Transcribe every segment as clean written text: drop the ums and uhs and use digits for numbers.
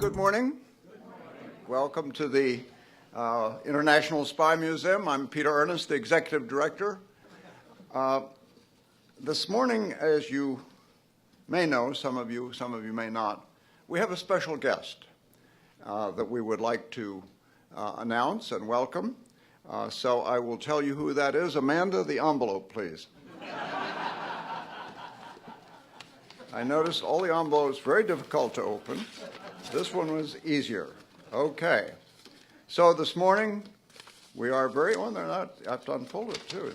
good morning. Welcome to the International Spy Museum. I'm Peter Ernest, the Executive Director. This morning, as you may know, some of you may not, we have a special guest that we would like to announce and welcome. So I will tell you who that is. Amanda, the envelope, please. I noticed all the envelopes very difficult to open. This one was easier. Okay. So this morning, we are very, oh, they're not, I have to unfold it too.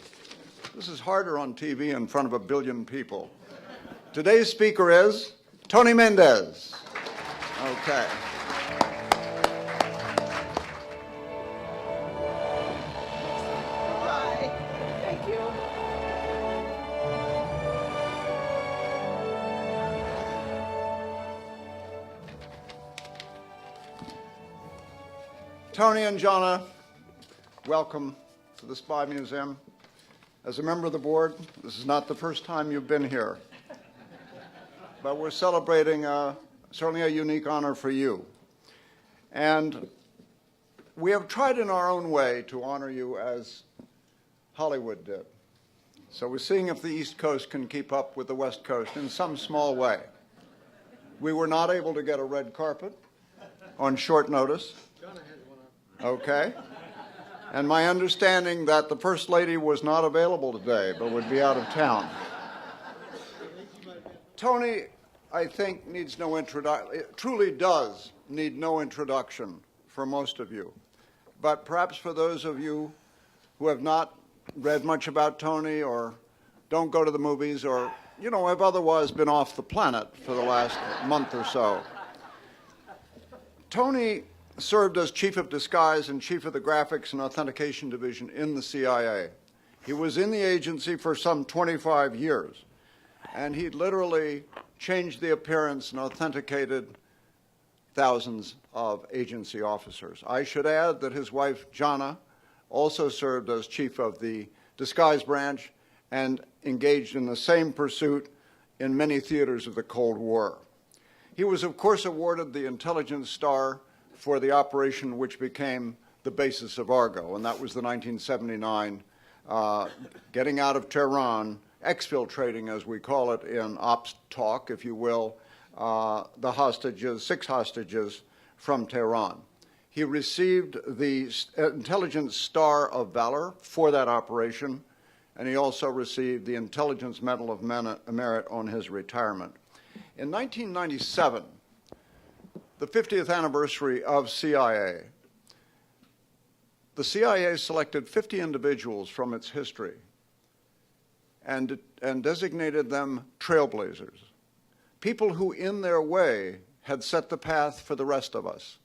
This is harder on TV in front of 1 billion people. Today's speaker is Tony Mendez. Okay. Hi. Thank you. Tony and Jonna, welcome to the Spy Museum. As a member of the board, this is not the first time you've been here, but we're celebrating certainly a unique honor for you. And we have tried in our own way to honor you as Hollywood did. So we're seeing if the East Coast can keep up with the West Coast in some small way. We were not able to get a red carpet on short notice. Okay. And my understanding that the First Lady was not available today, but would be out of town. Tony, I think, needs no introduction. It truly does need no introduction for most of you. But perhaps for those of you who have not read much about Tony or don't go to the movies or, you know, have otherwise been off the planet for the last month or so. Tony served as Chief of Disguise and Chief of the Graphics and Authentication Division in the CIA. He was in the agency for some 25 years, and he literally changed the appearance and authenticated thousands of agency officers. I should add that his wife, Jonna, also served as Chief of the Disguise Branch and engaged in the same pursuit in many theaters of the Cold War. He was, of course, awarded the Intelligence Star for the operation which became the basis of Argo, and that was the 1979 getting out of Tehran, exfiltrating, as we call it in ops talk, if you will, the hostages, 6 hostages from Tehran. He received the Intelligence Star of Valor for that operation, and he also received the Intelligence Medal of Merit on his retirement. In 1997, the 50th anniversary of CIA, the CIA selected 50 individuals from its history and designated them trailblazers, people who in their way had set the path for the rest of us,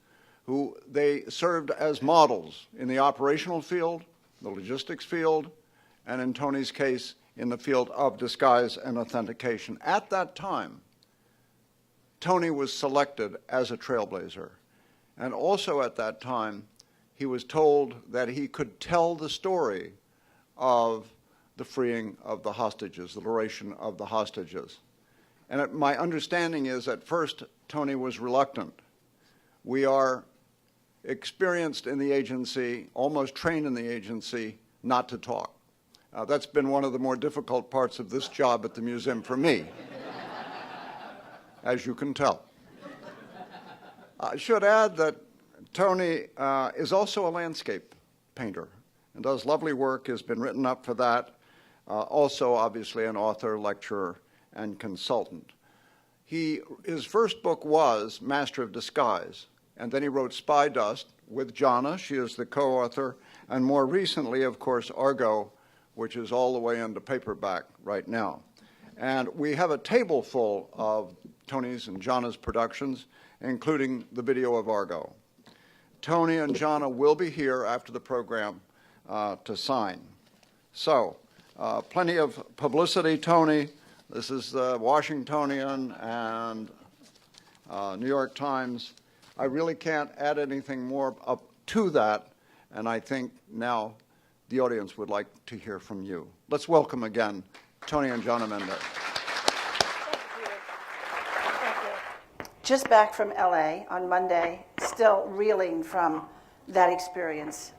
who they served as models in the operational field, the logistics field, and in Tony's case, in the field of disguise and authentication. At that time, Tony was selected as a trailblazer. And also at that time, he was told that he could tell the story of the freeing of the hostages, the liberation of the hostages. And my understanding is at first, Tony was reluctant. We are experienced in the agency, almost trained in the agency, not to talk. That's been one of the more difficult parts of this job at the museum for me, as you can tell. I should add that Tony is also a landscape painter and does lovely work, has been written up for that, also obviously an author, lecturer, and consultant. His first book was Master of Disguise, and then he wrote Spy Dust with Jonna, she is the co-author, and more recently, of course, Argo, which is all the way into paperback right now. And we have a table full of Tony's and Jonna's productions, including the video of Argo. Tony and Jonna will be here after the program to sign. So, plenty of publicity, Tony. This is the Washingtonian and New York Times. I really can't add anything more up to that, and I think now the audience would like to hear from you. Let's welcome again Tony and Jonna Mendez. just back from LA on Monday, still reeling from that experience.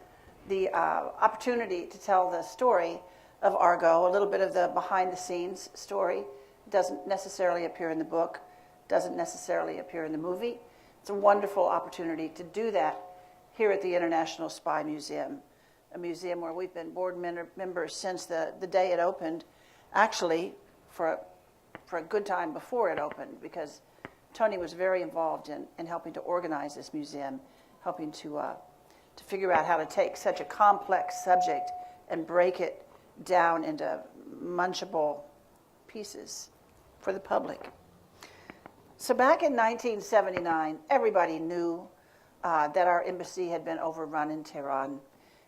The opportunity to tell the story of Argo, a little bit of the behind-the-scenes story, doesn't necessarily appear in the book, doesn't necessarily appear in the movie. It's a wonderful opportunity to do that here at the International Spy Museum, a museum where we've been board members since the day it opened, actually for a good time before it opened, because Tony was very involved in helping to organize this museum, helping to figure out how to take such a complex subject and break it down into munchable pieces for the public. So back in 1979, everybody knew that our embassy had been overrun in Tehran.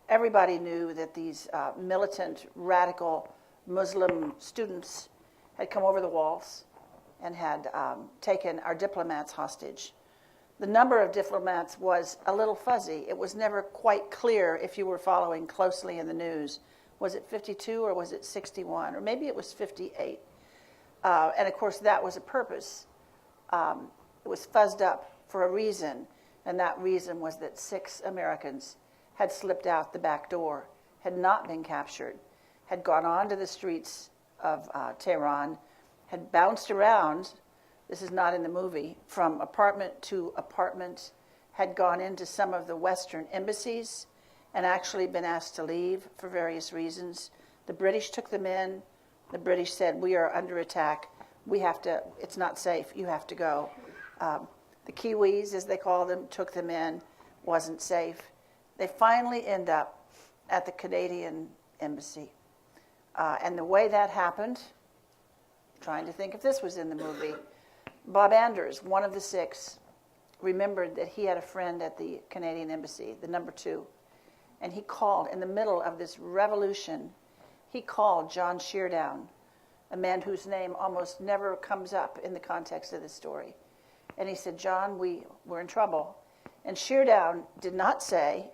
Everybody knew that these militant, radical Muslim students had come over the walls and had taken our diplomats hostage. The number of diplomats was a little fuzzy. It was never quite clear if you were following closely in the news. Was it 52 or was it 61? Or maybe it was 58. And of course, that was a purpose. It was fuzzed up for a reason, and that reason was that 6 Americans had slipped out the back door, had not been captured, had gone onto the streets of Tehran, had bounced around, this is not in the movie, from apartment to apartment, had gone into some of the Western embassies and actually been asked to leave for various reasons. The British took them in. The British said, we are under attack. We have to, it's not safe. You have to go. The Kiwis, as they call them, took them in. Wasn't safe. They finally end up at the Canadian embassy. And the way that happened, trying to think if this was in the movie, Bob Anders, one of the 6, remembered that he had a friend at the Canadian embassy, the number 2. And he called, in the middle of this revolution, he called John Sheardown, a man whose name almost never comes up in the context of this story. And he said, John, we're in trouble. And Sheardown did not say,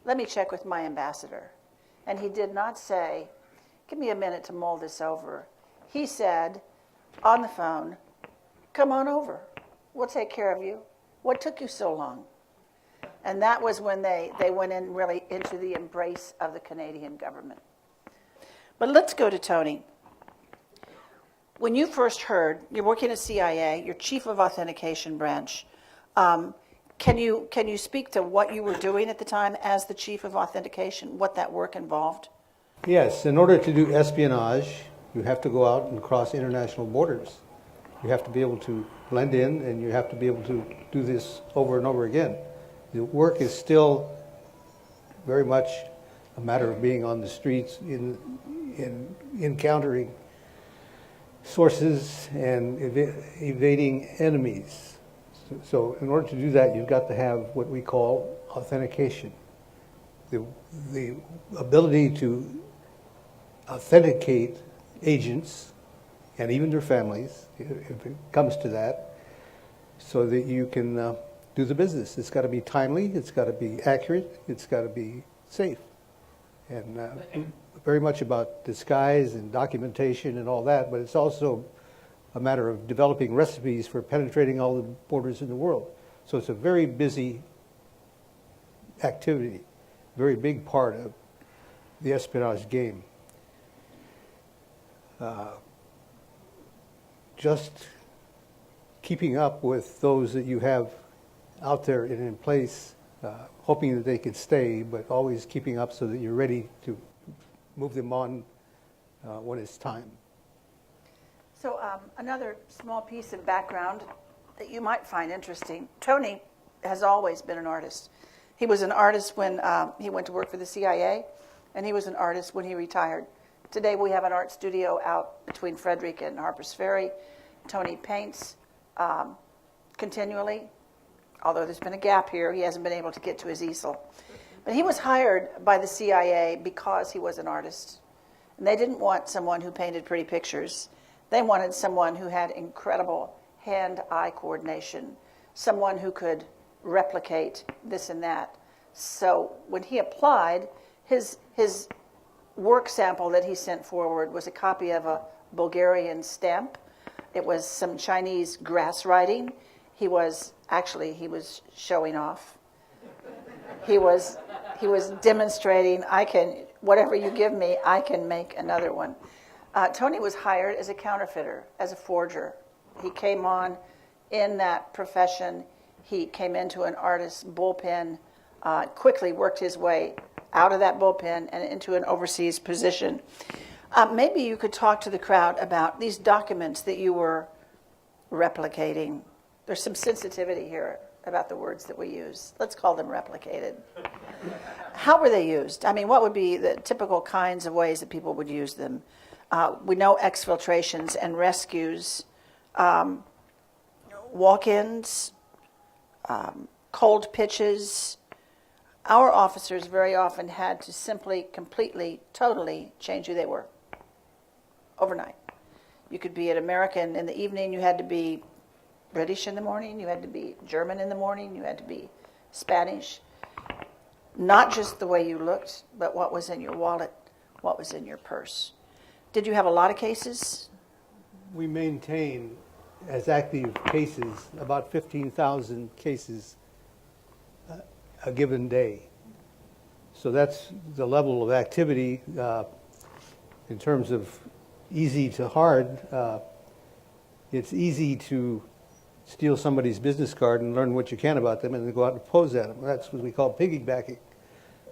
let me check with my ambassador. And he did not say, give me a minute to mull this over. He said, on the phone, come on over. We'll take care of you. What took you so long? And that was when they went in really into the embrace of the Canadian government. But let's go to Tony. When you first heard, you're working at CIA, you're chief of authentication branch. Can you speak to what you were doing at the time as the chief of authentication, what that work involved? Yes, in order to do espionage, you have to go out and cross international borders. You have to be able to blend in, and you have to be able to do this over and over again. The work is still very much a matter of being on the streets in encountering sources and evading enemies. So in order to do that, you've got to have what we call authentication. The ability to authenticate agents and even their families, if it comes to that, so that you can do the business. It's got to be timely, it's got to be accurate, it's got to be safe. And very much about disguise and documentation and all that, but it's also a matter of developing recipes for penetrating all the borders in the world. So it's a very busy activity, very big part of the espionage game. Just keeping up with those that you have out there and in place, hoping that they can stay, but always keeping up so that you're ready to move them on when it's time. So another small piece of background that you might find interesting. Tony has always been an artist. He was an artist when he went to work for the CIA, and he was an artist when he retired. Today we have an art studio out between Frederick and Harpers Ferry. Tony paints continually. Although there's been a gap here, he hasn't been able to get to his easel. But he was hired by the CIA because he was an artist. And they didn't want someone who painted pretty pictures. They wanted someone who had incredible hand-eye coordination, someone who could replicate this and that. So when he applied, his work sample that he sent forward was a copy of a Bulgarian stamp. It was some Chinese grass writing. He was showing off. He was demonstrating, whatever you give me, I can make another one. Tony was hired as a counterfeiter, as a forger. He came on in that profession. He came into an artist's bullpen, quickly worked his way out of that bullpen and into an overseas position. Maybe you could talk to the crowd about these documents that you were replicating. There's some sensitivity here about the words that we use. Let's call them replicated. How were they used? I mean, what would be the typical kinds of ways that people would use them? We know exfiltrations and rescues, walk-ins, cold pitches. Our officers very often had to simply, completely, totally change who they were overnight. You could be an American in the evening, you had to be British in the morning, you had to be German in the morning, you had to be Spanish. Not just the way you looked, but what was in your wallet, what was in your purse. Did you have a lot of cases? We maintain as active cases about 15,000 cases a given day. So that's the level of activity in terms of easy to hard. It's easy to steal somebody's business card and learn what you can about them and then go out and pose at them. That's what we call piggybacking.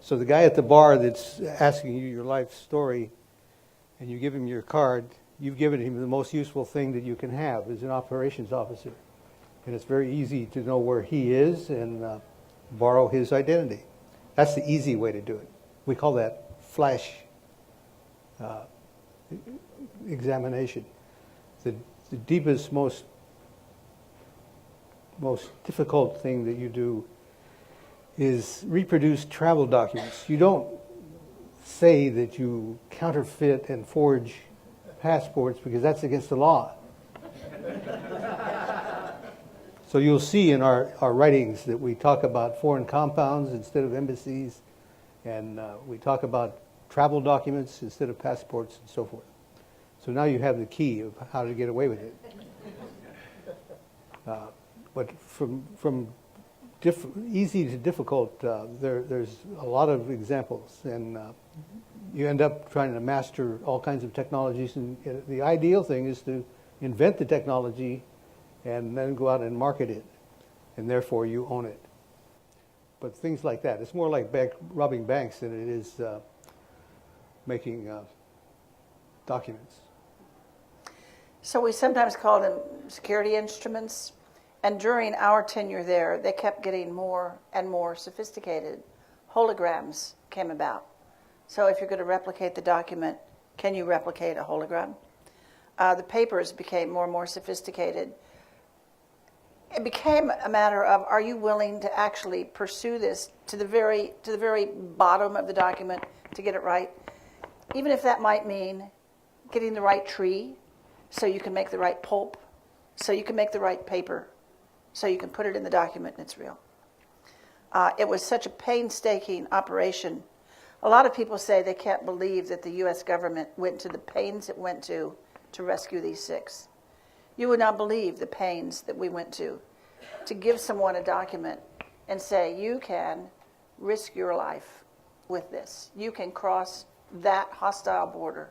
So the guy at the bar that's asking you your life story and you give him your card, you've given him the most useful thing that you can have as an operations officer. And it's very easy to know where he is and borrow his identity. That's the easy way to do it. We call that flash examination. The deepest, most difficult thing that you do is reproduce travel documents. You don't say that you counterfeit and forge passports because that's against the law. So you'll see in our writings that we talk about foreign compounds instead of embassies, and we talk about travel documents instead of passports and so forth. So now you have the key of how to get away with it. But from easy to difficult, there's a lot of examples, and you end up trying to master all kinds of technologies. And the ideal thing is to invent the technology and then go out and market it, and therefore you own it. But things like that, it's more like robbing banks than it is making documents. So we sometimes call them security instruments. And during our tenure there, they kept getting more and more sophisticated. Holograms came about. So if you're going to replicate the document, can you replicate a hologram? The papers became more and more sophisticated. It became a matter of, are you willing to actually pursue this to the very bottom of the document to get it right? Even if that might mean getting the right tree so you can make the right pulp, so you can make the right paper, so you can put it in the document and it's real. It was such a painstaking operation. A lot of people say they can't believe that the U.S. government went to the pains it went to rescue these 6. You would not believe the pains that we went to give someone a document and say, you can risk your life with this. You can cross that hostile border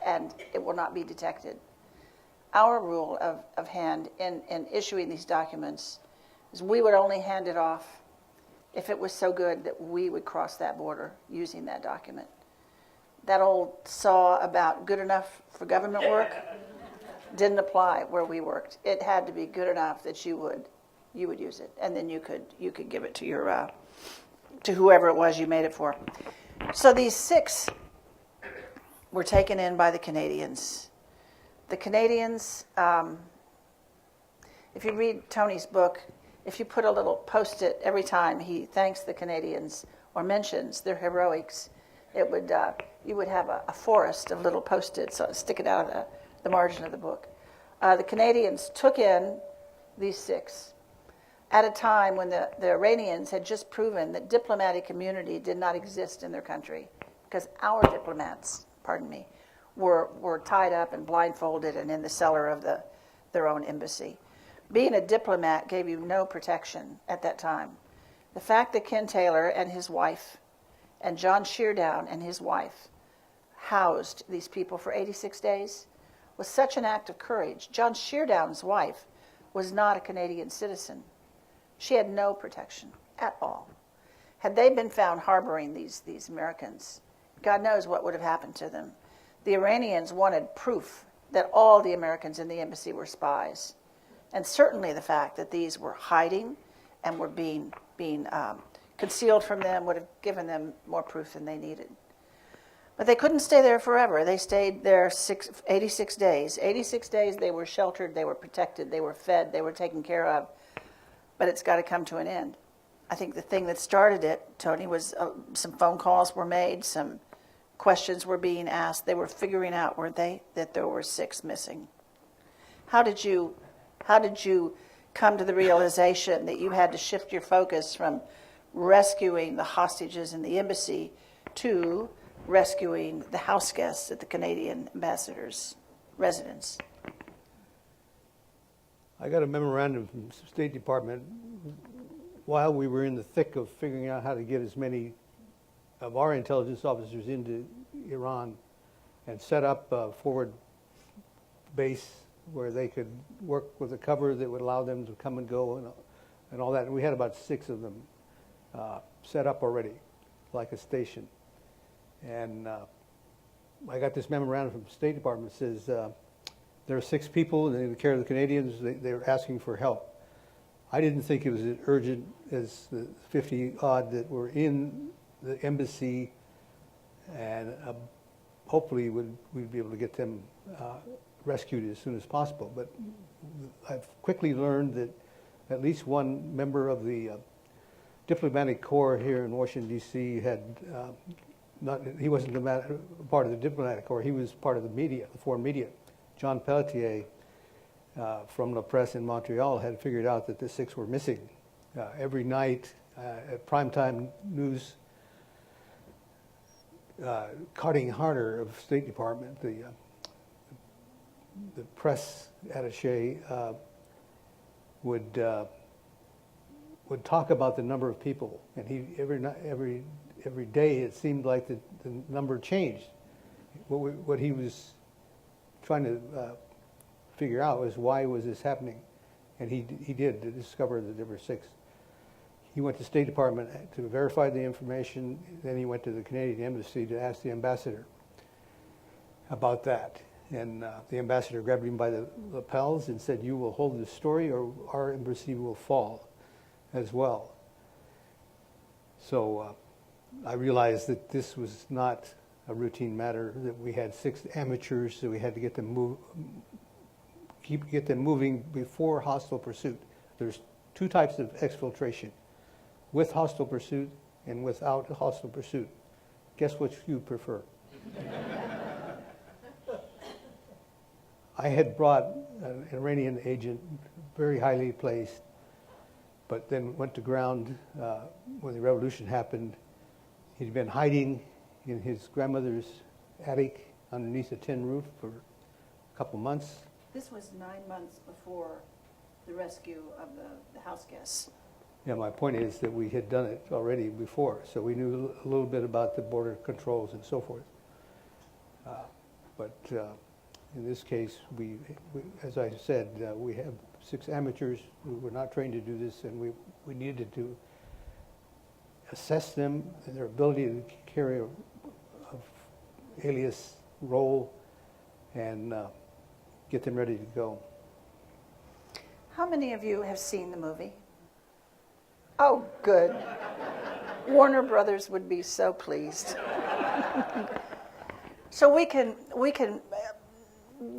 and it will not be detected. Our rule of hand in issuing these documents is we would only hand it off if it was so good that we would cross that border using that document. That old saw about good enough for government work didn't apply where we worked. It had to be good enough that you would use it, and then you could give it to your to whoever it was you made it for. So these 6 were taken in by the Canadians. The Canadians, if you read Tony's book, if you put a little post-it every time he thanks the Canadians or mentions their heroics, it would you would have a forest of little post-its sticking out of the margin of the book. The Canadians took in these 6 at a time when the Iranians had just proven that diplomatic immunity did not exist in their country because our diplomats, were tied up and blindfolded and in the cellar of their own embassy. being a diplomat gave you no protection at that time. The fact that Ken Taylor and his wife and John Sheardown and his wife housed these people for 86 days was such an act of courage. John Sheardown's wife was not a Canadian citizen. She had no protection at all. Had they been found harboring these Americans, God knows what would have happened to them. The Iranians wanted proof that all the Americans in the embassy were spies. And certainly the fact that these were hiding and were being concealed from them would have given them more proof than they needed. But they couldn't stay there forever. They stayed there 86 days. 86 days they were sheltered, they were protected, they were fed, they were taken care of. But it's got to come to an end. I think the thing that started it, Tony, was some phone calls were made, some questions were being asked. They were figuring out, weren't they, that there were 6 missing. How did you come to the realization that you had to shift your focus from rescuing the hostages in the embassy to rescuing the house guests at the Canadian ambassador's residence? I got a memorandum from the State Department while we were in the thick of figuring out how to get as many of our intelligence officers into Iran and set up a forward base where they could work with a cover that would allow them to come and go and all that. And we had about 6 of them set up already, like a station. And I got this memorandum from the State Department that says there are 6 people in the care of the Canadians. They're asking for help. I didn't think it was as urgent as the 50-odd that were in the embassy, and hopefully we'd be able to get them rescued as soon as possible. But I've quickly learned that at least one member of the diplomatic corps here in Washington, D.C. had he wasn't part of the diplomatic corps, he was part of the media, the foreign media. John Pelletier from La Presse in Montreal had figured out that the 6 were missing. Every night at primetime news, Carding Harder of State Department, the press attaché, would talk about the number of people, and he every day it seemed like the number changed. What he was trying to figure out was why was this happening, and he did to discover that there were 6. He went to the State Department to verify the information. Then he went to the Canadian Embassy to ask the ambassador about that. And the ambassador grabbed him by the lapels and said, "You will hold this story or our embassy will fall as well." So I realized that this was not a routine matter, that we had 6 amateurs, so we had to get them get them moving before hostile pursuit. There's 2 types of exfiltration: with hostile pursuit and without hostile pursuit. Guess which you prefer? I had brought an Iranian agent, very highly placed, but then went to ground when the revolution happened. He'd been hiding in his grandmother's attic underneath a tin roof for a couple months. This was 9 months before the rescue of the house guests. Yeah, my point is that we had done it already before, so we knew a little bit about the border controls and so forth. But in this case, we as I said, we have 6 amateurs who were not trained to do this, and we needed to assess them and their ability to carry a alias role and get them ready to go. How many of you have seen the movie? Oh, good. Warner Brothers would be so pleased. So we can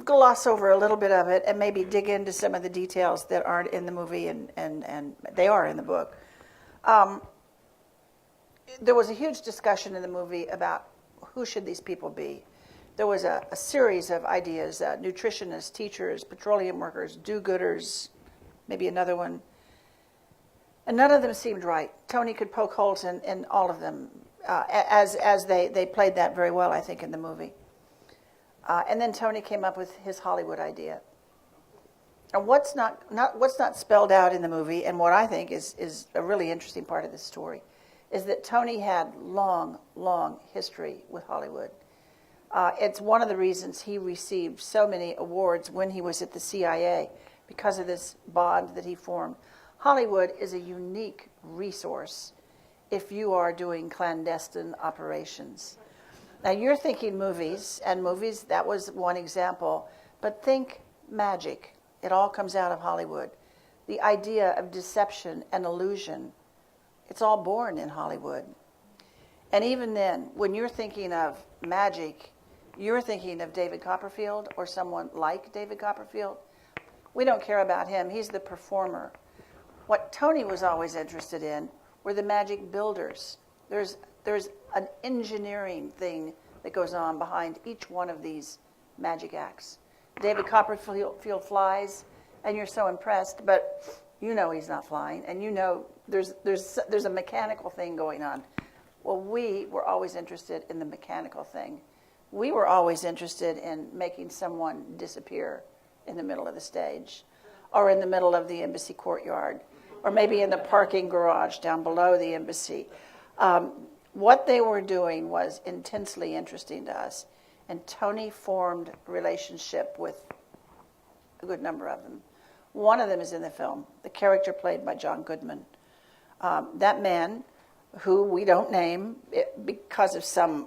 gloss over a little bit of it and maybe dig into some of the details that aren't in the movie, and they are in the book. There was a huge discussion in the movie about who should these people be. There was a series of ideas: nutritionists, teachers, petroleum workers, do-gooders, maybe another one. And none of them seemed right. Tony could poke holes in all of them, as they played that very well, I think, in the movie. And then Tony came up with his Hollywood idea. And what's not spelled out in the movie, and what I think is a really interesting part of this story, is that Tony had long history with Hollywood. It's one of the reasons he received so many awards when he was at the CIA, because of this bond that he formed. Hollywood is a unique resource if you are doing clandestine operations. Now you're thinking movies, and movies, that was one example, but think magic. It all comes out of Hollywood. The idea of deception and illusion, it's all born in Hollywood. And even then, when you're thinking of magic, you're thinking of David Copperfield or someone like David Copperfield. We don't care about him. He's the performer. What Tony was always interested in were the magic builders. There's an engineering thing that goes on behind each one of these magic acts. David Copperfield flies, and you're so impressed, but you know he's not flying, and you know there's a mechanical thing going on. Well, we were always interested in the mechanical thing. We were always interested in making someone disappear in the middle of the stage, or in the middle of the embassy courtyard, or maybe in the parking garage down below the embassy. What they were doing was intensely interesting to us. And Tony formed a relationship with a good number of them. One of them is in the film, the character played by John Goodman. That man, who we don't name because of some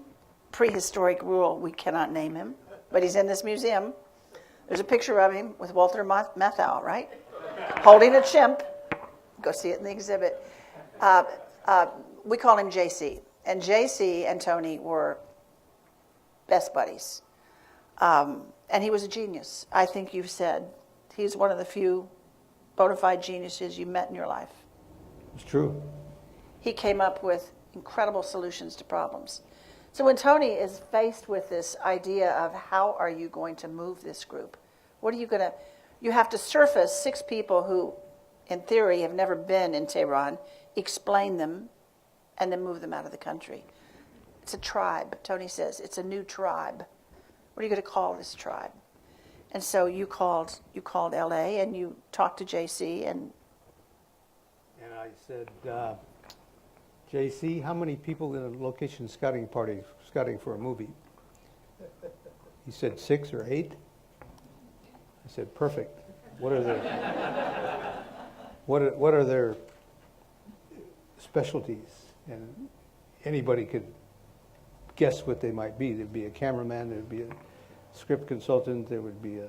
prehistoric rule, we cannot name him, but he's in this museum. There's a picture of him with Walter Matthau, right? Holding a chimp. Go see it in the exhibit. We call him JC. And JC and Tony were best buddies. And he was a genius. I think you've said he's one of the few bona fide geniuses you met in your life. It's true. He came up with incredible solutions to problems. So when Tony is faced with this idea of how are you going to move this group, you have to surface 6 people who, in theory, have never been in Tehran, explain them, and then move them out of the country. It's a tribe, Tony says. It's a new tribe. What are you going to call this tribe? And so you called LA and you talked to JC and I said, JC, how many people in a location scouting party scouting for a movie? He said 6 or 8. I said, perfect. What are their what are their specialties? And anybody could guess what they might be. There'd be a cameraman, there'd be a script consultant, there would be a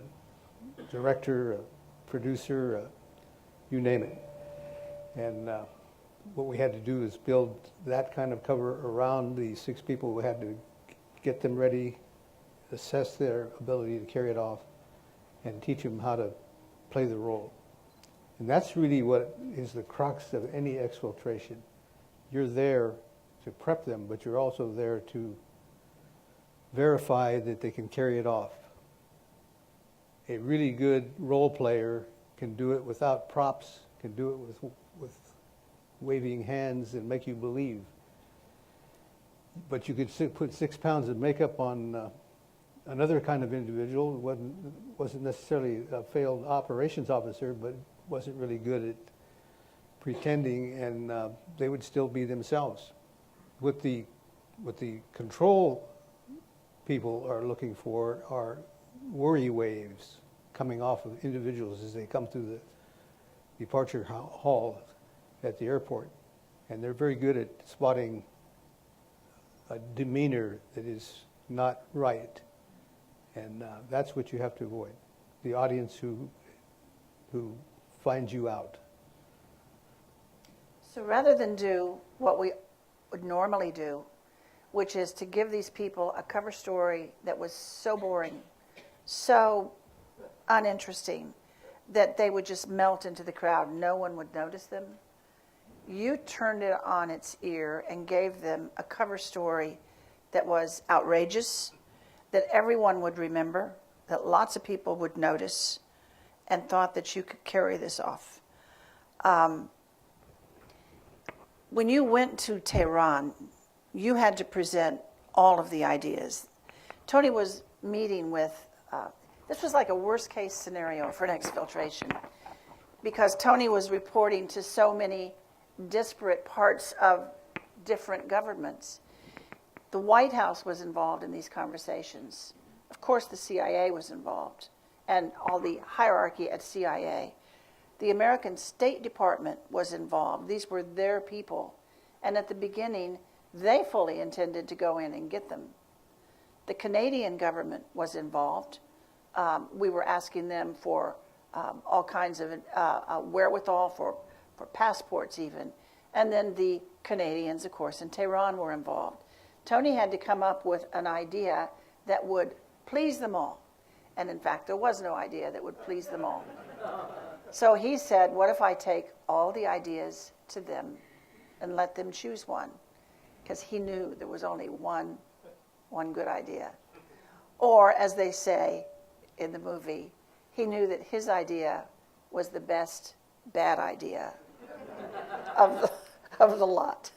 director, a producer, you name it. And what we had to do is build that kind of cover around the 6 people. We had to get them ready, assess their ability to carry it off, and teach them how to play the role. And that's really what is the crux of any exfiltration. You're there to prep them, but you're also there to verify that they can carry it off. A really good role player can do it without props, can do it with waving hands and make you believe. But you could put 6 pounds of makeup on another kind of individual, wasn't necessarily a failed operations officer, but wasn't really good at pretending, and they would still be themselves. What the control people are looking for are worry waves coming off of individuals as they come through the departure hall at the airport. And they're very good at spotting a demeanor that is not right. And that's what you have to avoid. The audience who finds you out. so rather than do what we would normally do, which is to give these people a cover story that was so boring, so uninteresting, that they would just melt into the crowd. No one would notice them. You turned it on its ear and gave them a cover story that was outrageous, that everyone would remember, that lots of people would notice, and thought that you could carry this off. When you went to Tehran, you had to present all of the ideas. Tony was meeting with This was like a worst-case scenario for an exfiltration because Tony was reporting to so many disparate parts of different governments. The White House was involved in these conversations. Of course, the CIA was involved and all the hierarchy at CIA. The American State Department was involved. These were their people. And at the beginning, they fully intended to go in and get them. The Canadian government was involved. We were asking them for all kinds of wherewithal for passports even. And then the Canadians, of course, in Tehran were involved. Tony had to come up with an idea that would please them all. And in fact, there was no idea that would please them all. So he said, what if I take all the ideas to them and let them choose one? Because he knew there was only one good idea. Or, as they say in the movie, he knew that his idea was the best bad idea of the lot.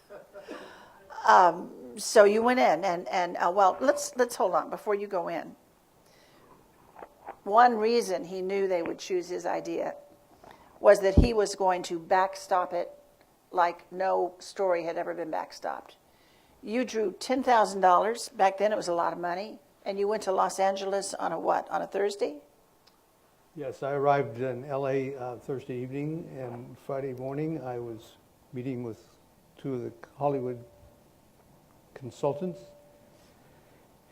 So you went in, and well, let's hold on before you go in. One reason he knew they would choose his idea was that he was going to backstop it like no story had ever been backstopped. You drew $10,000. Back then it was a lot of money. And you went to Los Angeles on a what? On a Thursday? Yes, I arrived in L.A. Thursday evening, and Friday morning I was meeting with two of the Hollywood consultants,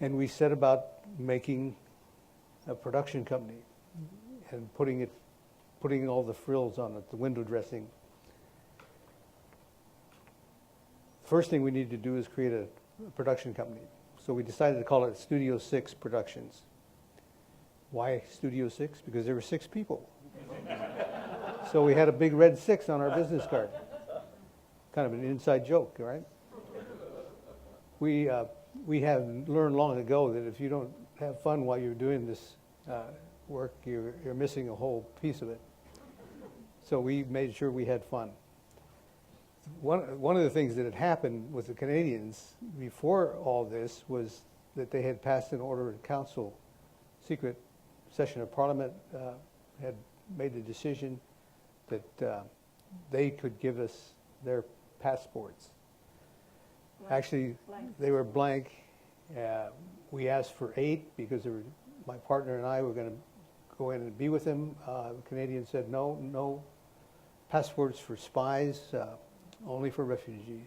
and we set about making a production company and putting all the frills on it, the window dressing. First thing we needed to do is create a production company. So we decided to call it Studio 6 Productions. Why Studio 6? Because there were 6 people. So we had a big red 6 on our business card. Kind of an inside joke, right? We have learned long ago that if you don't have fun while you're doing this work, you're missing a whole piece of it. So we made sure we had fun. One of the things that had happened with the Canadians before all this was that they had passed an order of council, secret session of Parliament had made the decision that they could give us their passports. Actually, they were blank. We asked for 8 because my partner and I were going to go in and be with them. The Canadians said no passports for spies. Only for refugees.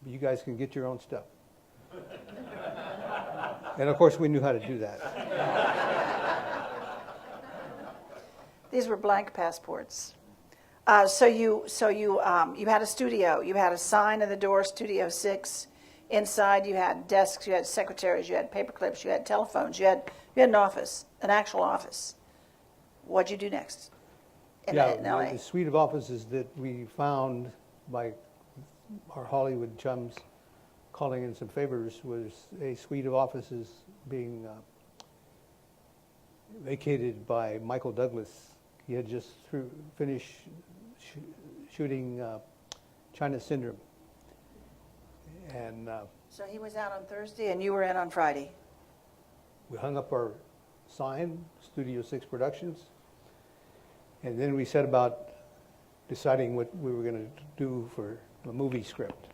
You guys can get your own stuff. And of course, we knew how to do that. These were blank passports. So you had a studio. You had a sign on the door, Studio 6. Inside, you had desks, you had secretaries, you had paper clips, you had telephones, you had an office, an actual office. What'd you do next in LA? The suite of offices that we found by our Hollywood chums calling in some favors was a suite of offices being vacated by Michael Douglas. He had just finished shooting China Syndrome. And So he was out on Thursday and you were in on Friday. we hung up our sign, Studio 6 Productions, and then we set about deciding what we were going to do for a movie script.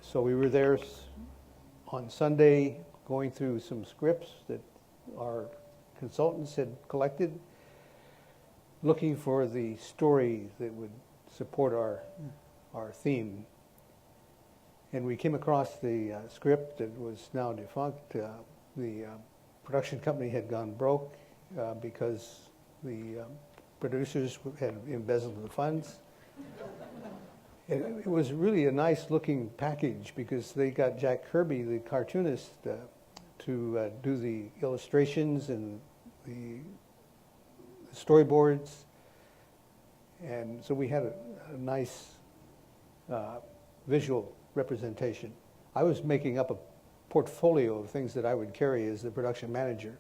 So we were there on Sunday going through some scripts that our consultants had collected, looking for the story that would support our theme. And we came across the script that was now defunct. The production company had gone broke because the producers had embezzled the funds. It was really a nice looking package because they got Jack Kirby, the cartoonist, to do the illustrations and the storyboards. And so we had a nice visual representation. I was making up a portfolio of things that I would carry as the production manager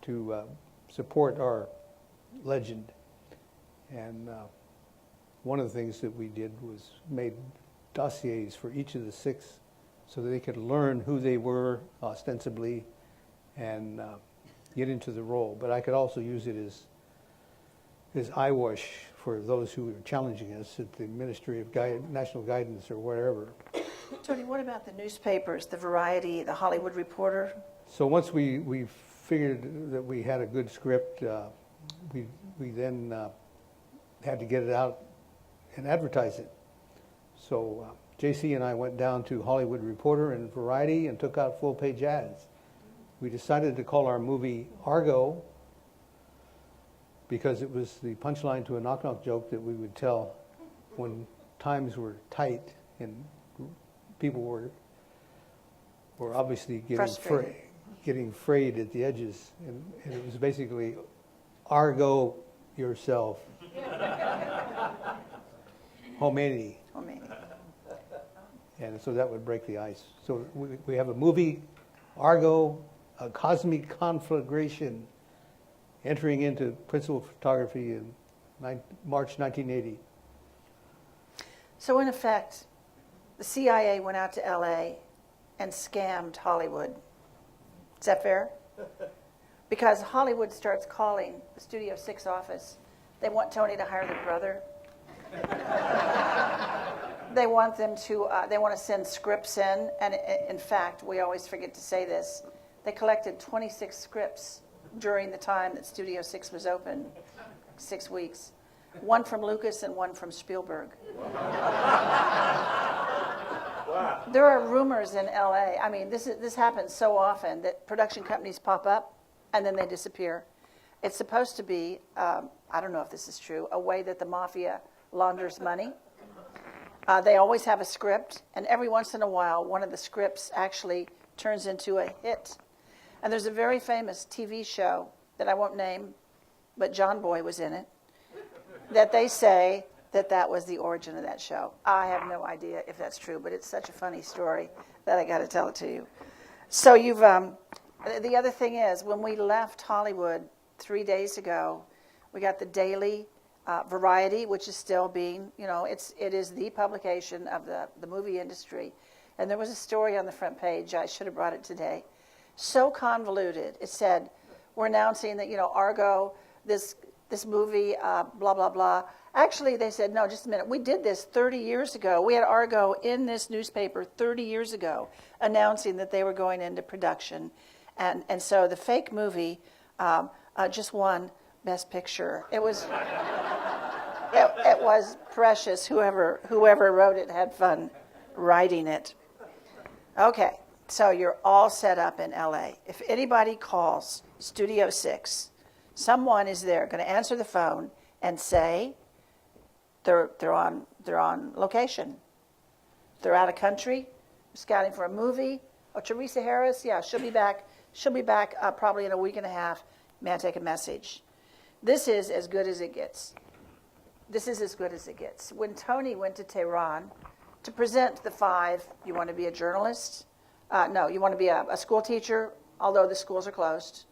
to support our legend. And one of the things that we did was made dossiers for each of the 6 so that they could learn who they were ostensibly and get into the role. But I could also use it as eyewash for those who are challenging us at the Ministry of National Guidance or wherever. Tony, what about the newspapers, the Variety, the Hollywood Reporter? So once we figured that we had a good script, we then had to get it out and advertise it. So JC and I went down to Hollywood Reporter and Variety and took out full-page ads. We decided to call our movie Argo because it was the punchline to a knock-knock joke that we would tell when times were tight and people were obviously getting frayed at the edges. And it was basically, Argo yourself. Homemade. And so that would break the ice. So we have a movie, Argo, a cosmic conflagration, entering into principal photography in March 1980. So in effect, the CIA went out to LA and scammed Hollywood. Is that fair? Because Hollywood starts calling the Studio 6 office. They want Tony to hire their brother. They want them to. They want to send scripts in, and in fact, we always forget to say this. They collected 26 scripts during the time that Studio 6 was open, 6 weeks. One from Lucas and one from Spielberg. Wow. There are rumors in LA. I mean, this happens so often that production companies pop up and then they disappear. It's supposed to be, I don't know if this is true, a way that the mafia launders money. They always have a script, and every once in a while, one of the scripts actually turns into a hit. And there's a very famous TV show that I won't name, but John Boy was in it, that they say that was the origin of that show. I have no idea if that's true, but it's such a funny story that I got to tell it to you. So you've, the other thing is, when we left Hollywood 3 days ago, we got the Daily Variety, which is still being, it is the publication of the movie industry. And there was a story on the front page, I should have brought it today, so convoluted. It said, we're announcing that, Argo, this movie, blah, blah, blah. Actually, they said, no, just a minute. We did this 30 years ago. We had Argo in this newspaper 30 years ago announcing that they were going into production. And so the fake movie just won Best Picture. It was it was precious. Whoever wrote it had fun writing it. Okay, so you're all set up in LA. If anybody calls Studio 6, someone is there going to answer the phone and say they're on location. They're out of country, scouting for a movie. Oh, Teresa Harris, yeah, she'll be back. She'll be back probably in a week and a half. May I take a message? This is as good as it gets. This is as good as it gets. When Tony went to Tehran to present the 5, you want to be a journalist? No, you want to be a school teacher, although the schools are closed.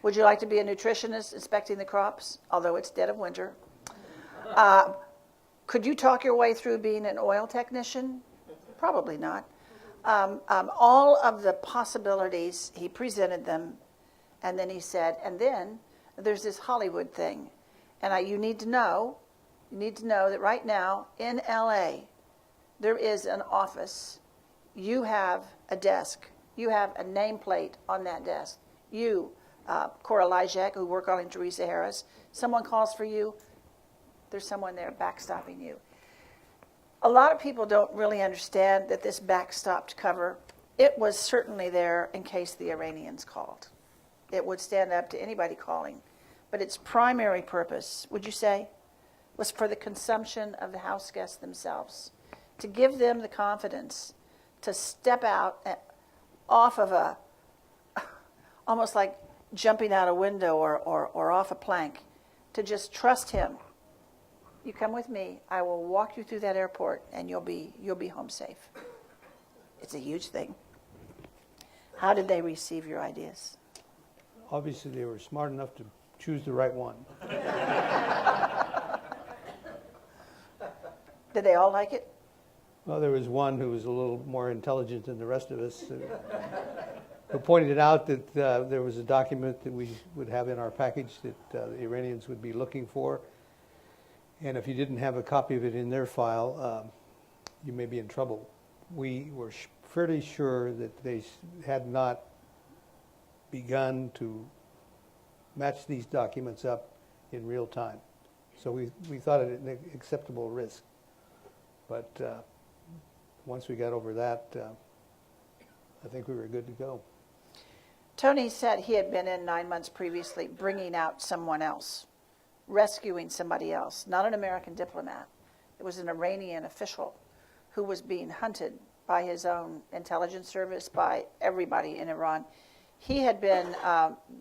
Would you like to be a nutritionist inspecting the crops, although it's dead of winter? Could you talk your way through being an oil technician? Probably not. All of the possibilities, he presented them, and then he said, and then there's this Hollywood thing. And you need to know that right now in LA, there is an office. You have a desk. You have a nameplate on that desk. You, Cora Lyjak, who work on Teresa Harris, someone calls for you, there's someone there backstopping you. A lot of people don't really understand that this backstopped cover, it was certainly there in case the Iranians called. It would stand up to anybody calling. But its primary purpose, would you say, was for the consumption of the house guests themselves, to give them the confidence to step out off of almost like jumping out a window or off a plank, to just trust him. You come with me, I will walk you through that airport, and you'll be home safe. It's a huge thing. How did they receive your ideas? Obviously, they were smart enough to choose the right one. Did they all like it? Well, there was one who was a little more intelligent than the rest of us. who pointed out that there was a document that we would have in our package that the Iranians would be looking for. And if you didn't have a copy of it in their file, you may be in trouble. We were fairly sure that they had not begun to match these documents up in real time. So we thought it an acceptable risk. But once we got over that, I think we were good to go. Tony said he had been in 9 months previously bringing out someone else, rescuing somebody else, not an American diplomat. It was an Iranian official who was being hunted by his own intelligence service, by everybody in Iran. He had been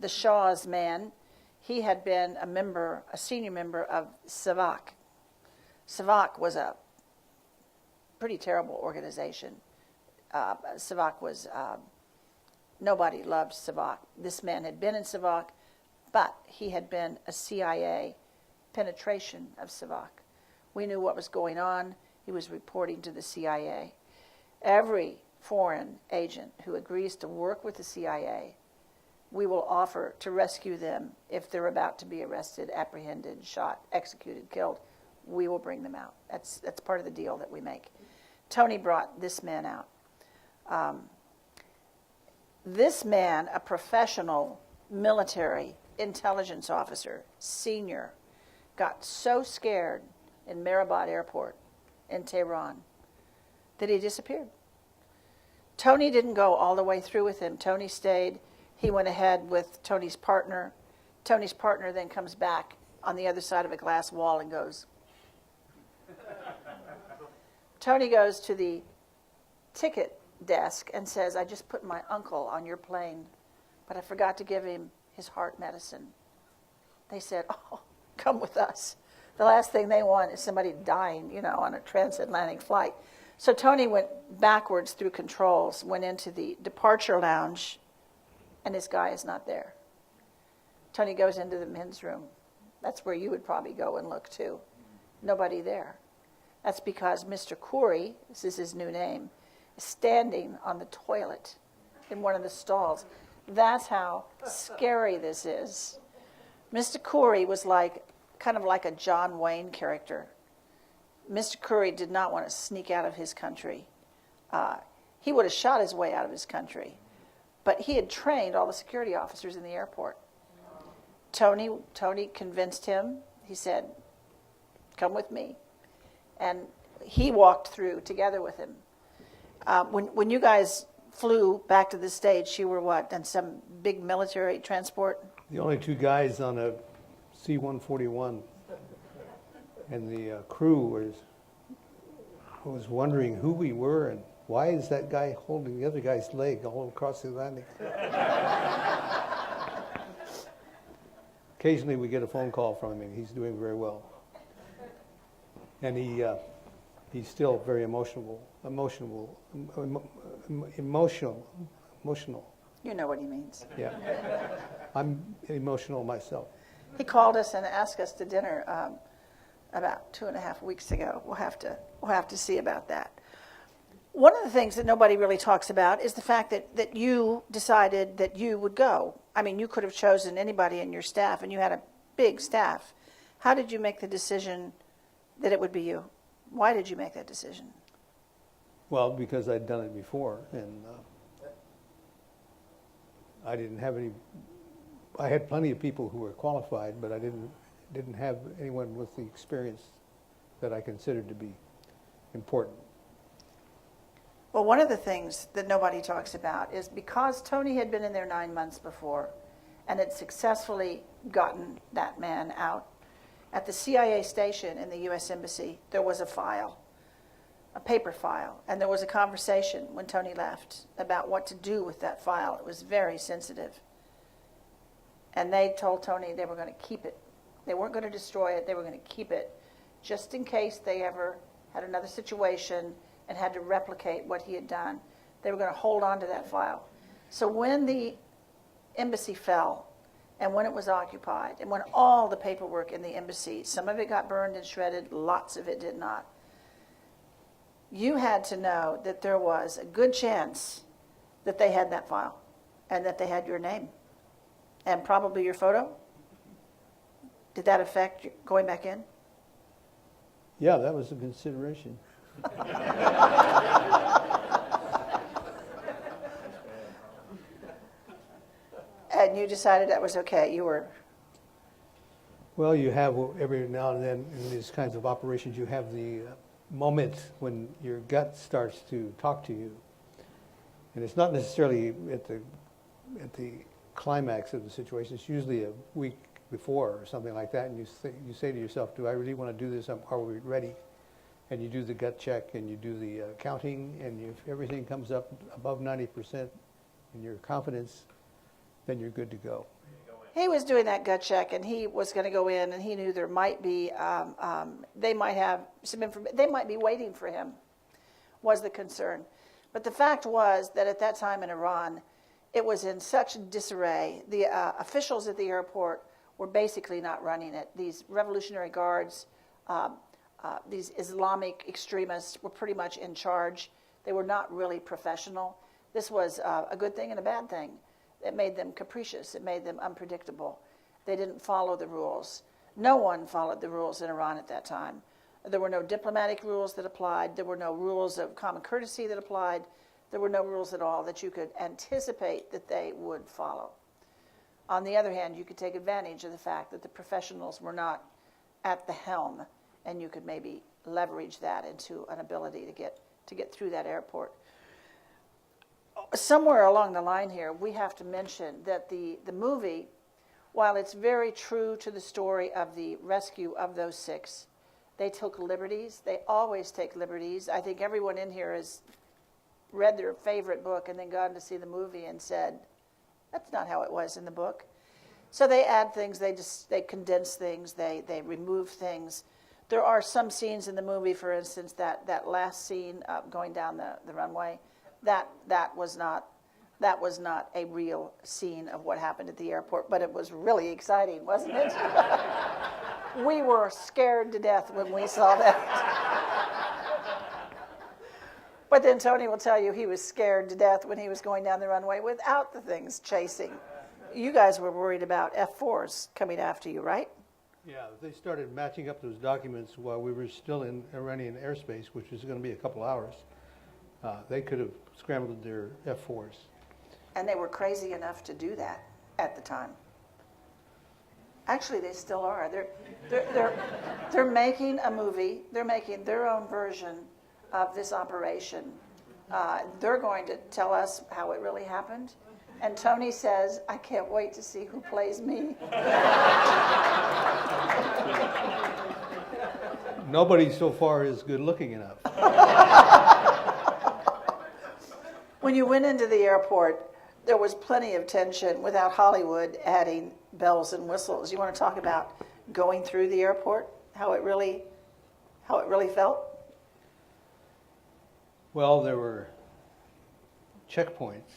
the Shah's man. He had been a senior member of Savak. Savak was a pretty terrible organization. Savak was, nobody loved Savak. This man had been in Savak, but he had been a CIA penetration of Savak. We knew what was going on. He was reporting to the CIA. Every foreign agent who agrees to work with the CIA, we will offer to rescue them if they're about to be arrested, apprehended, shot, executed, killed. We will bring them out. That's part of the deal that we make. Tony brought this man out. This man, a professional military intelligence officer, senior, got so scared in Mehrabat Airport in Tehran that he disappeared. Tony didn't go all the way through with him. Tony stayed. He went ahead with Tony's partner. Tony's partner then comes back on the other side of a glass wall and goes. Tony goes to the ticket desk and says, I just put my uncle on your plane, but I forgot to give him his heart medicine. They said, oh, come with us. The last thing they want is somebody dying, on a transatlantic flight. So Tony went backwards through controls, went into the departure lounge, and this guy is not there. Tony goes into the men's room. That's where you would probably go and look too. Nobody there. That's because Mr. Khoury, this is his new name, is standing on the toilet in one of the stalls. That's how scary this is. Mr. Khoury was kind of like a John Wayne character. Mr. Khoury did not want to sneak out of his country. He would have shot his way out of his country. But he had trained all the security officers in the airport. Tony convinced him. He said, come with me. And he walked through together with him. When you guys flew back to the States, you were what, on some big military transport? The only two guys on a C-141, and the crew was wondering who we were and why is that guy holding the other guy's leg all across the Atlantic. Occasionally we get a phone call from him and he's doing very well. And he's still very emotional. You know what he means. Yeah. I'm emotional myself. He called us and asked us to dinner about 2.5 weeks ago. We'll have to see about that. One of the things that nobody really talks about is the fact that you decided that you would go. I mean, you could have chosen anybody in your staff, and you had a big staff. How did you make the decision that it would be you? Why did you make that decision? Well, because I'd done it before, and I didn't have any. I had plenty of people who were qualified, but I didn't have anyone with the experience that I considered to be important. Well, one of the things that nobody talks about is because Tony had been in there 9 months before and had successfully gotten that man out, at the CIA station in the U.S. Embassy, there was a file, a paper file, and there was a conversation when Tony left about what to do with that file. It was very sensitive. And they told Tony they were going to keep it. They weren't going to destroy it. They were going to keep it just in case they ever had another situation and had to replicate what he had done. They were going to hold on to that file. So when the embassy fell and when it was occupied and when all the paperwork in the embassy, some of it got burned and shredded, lots of it did not, you had to know that there was a good chance that they had that file. and that they had your name and probably your photo? Did that affect going back in? Yeah, that was a consideration. And you decided that was okay. You were. Well, you have every now and then in these kinds of operations, you have the moment when your gut starts to talk to you. And it's not necessarily at the climax of the situation. It's usually a week before or something like that. And you say to yourself, do I really want to do this? Are we ready? And you do the gut check and you do the counting. And if everything comes up above 90% in your confidence, then you're good to go. He was doing that gut check, and he was going to go in, and he knew there might be, they might have some information, they might be waiting for him, was the concern. But the fact was that at that time in Iran, it was in such disarray. The officials at the airport were basically not running it. These Revolutionary Guards, these Islamic extremists were pretty much in charge. They were not really professional. This was a good thing and a bad thing. It made them capricious. It made them unpredictable. They didn't follow the rules. No one followed the rules in Iran at that time. There were no diplomatic rules that applied. There were no rules of common courtesy that applied. There were no rules at all that you could anticipate that they would follow. On the other hand, you could take advantage of the fact that the professionals were not at the helm, and you could maybe leverage that into an ability to get through that airport. Somewhere along the line here, we have to mention that the movie, while it's very true to the story of the rescue of those 6, they took liberties. They always take liberties. I think everyone in here has read their favorite book and then gone to see the movie and said, that's not how it was in the book. So they add things, they condense things, they remove things. There are some scenes in the movie, for instance, that last scene going down the runway, that was not a real scene of what happened at the airport, but it was really exciting, wasn't it? We were scared to death when we saw that. But then Tony will tell you he was scared to death when he was going down the runway without the things chasing. You guys were worried about F-4s coming after you, right? Yeah, they started matching up those documents while we were still in Iranian airspace, which was going to be a couple hours. They could have scrambled their F-4s. And they were crazy enough to do that at the time. Actually, they still are. They're making a movie. They're making their own version of this operation. They're going to tell us how it really happened. And Tony says, I can't wait to see who plays me. Nobody so far is good looking enough. When you went into the airport, there was plenty of tension without Hollywood adding bells and whistles. You want to talk about going through the airport, how it really felt? Well, there were checkpoints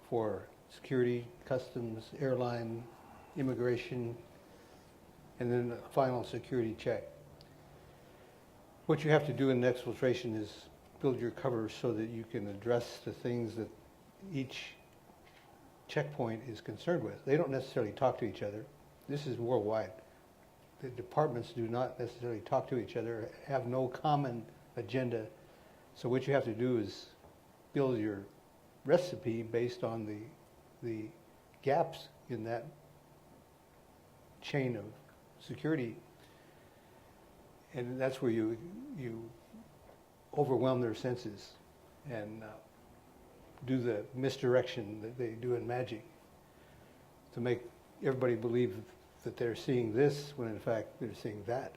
for security, customs, airline, immigration, and then a final security check. What you have to do in exfiltration is build your cover so that you can address the things that each checkpoint is concerned with. They don't necessarily talk to each other. This is worldwide. The departments do not necessarily talk to each other, have no common agenda. So what you have to do is build your recipe based on the gaps in that chain of security. And that's where you overwhelm their senses and do the misdirection that they do in magic to make everybody believe that they're seeing this when in fact they're seeing that.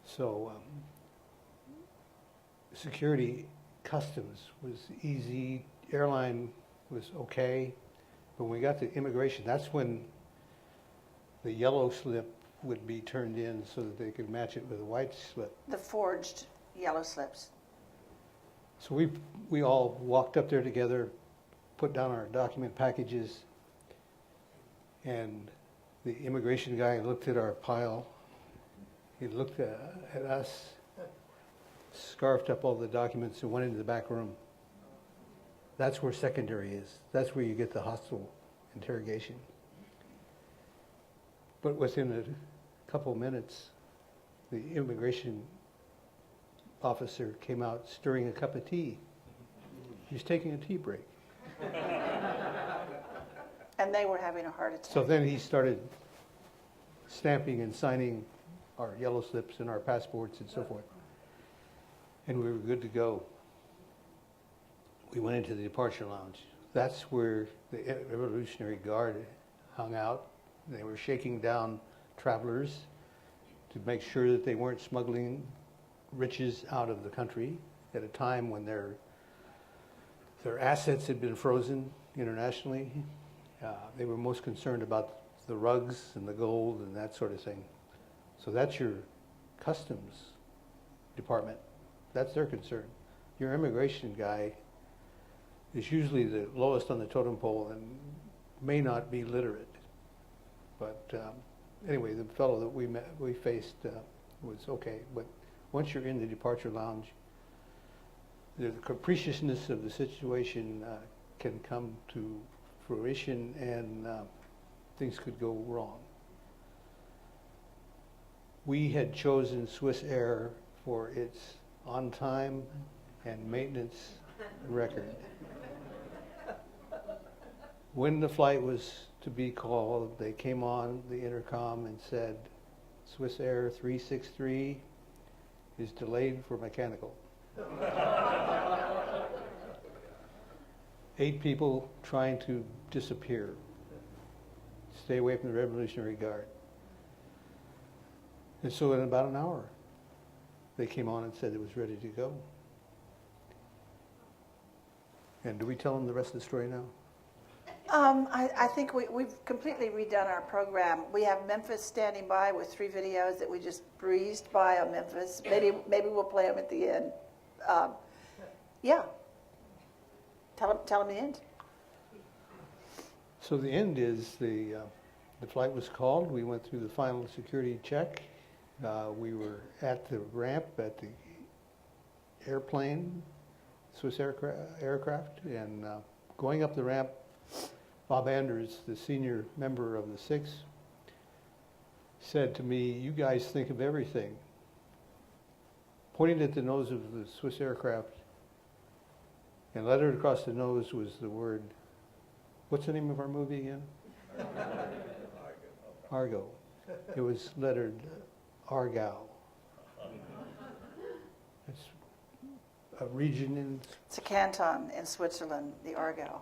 So security, customs was easy, airline was okay, but when we got to immigration, that's when the yellow slip would be turned in so that they could match it with a white slip. The forged yellow slips. So we all walked up there together, put down our document packages, and the immigration guy looked at our pile. He looked at us, scarfed up all the documents, and went into the back room. That's where secondary is. That's where you get the hostile interrogation. But within a couple of minutes, the immigration officer came out stirring a cup of tea. He was taking a tea break. And they were having a heart attack. So then he started stamping and signing our yellow slips and our passports and so forth. And we were good to go. We went into the departure lounge. That's where the Revolutionary Guard hung out. They were shaking down travelers to make sure that they weren't smuggling riches out of the country at a time when their assets had been frozen internationally. They were most concerned about the rugs and the gold and that sort of thing. So that's your customs department. That's their concern. Your immigration guy is usually the lowest on the totem pole and may not be literate. But anyway, the fellow that we faced was okay. But once you're in the departure lounge, the capriciousness of the situation can come to fruition, and things could go wrong. We had chosen Swiss Air for its on-time and maintenance record. When the flight was to be called, they came on the intercom and said, Swiss Air 363 is delayed for mechanical. 8 people trying to disappear. Stay away from the Revolutionary Guard. And so in about an hour, they came on and said it was ready to go. And do we tell them the rest of the story now? I think we've completely redone our program. We have Memphis standing by with 3 videos that we just breezed by on Memphis. Maybe we'll play them at the end. Yeah. Tell them the end. So the end is the flight was called. We went through the final security check. We were at the ramp at the airplane, Swiss aircraft, and going up the ramp, Bob Anders, the senior member of the 6, said to me, "You guys think of everything." Pointing at the nose of the Swiss aircraft, and lettered across the nose was the word, what's the name of our movie again? Argo. It was lettered Argo. It's a region in... It's a canton in Switzerland, the Argo.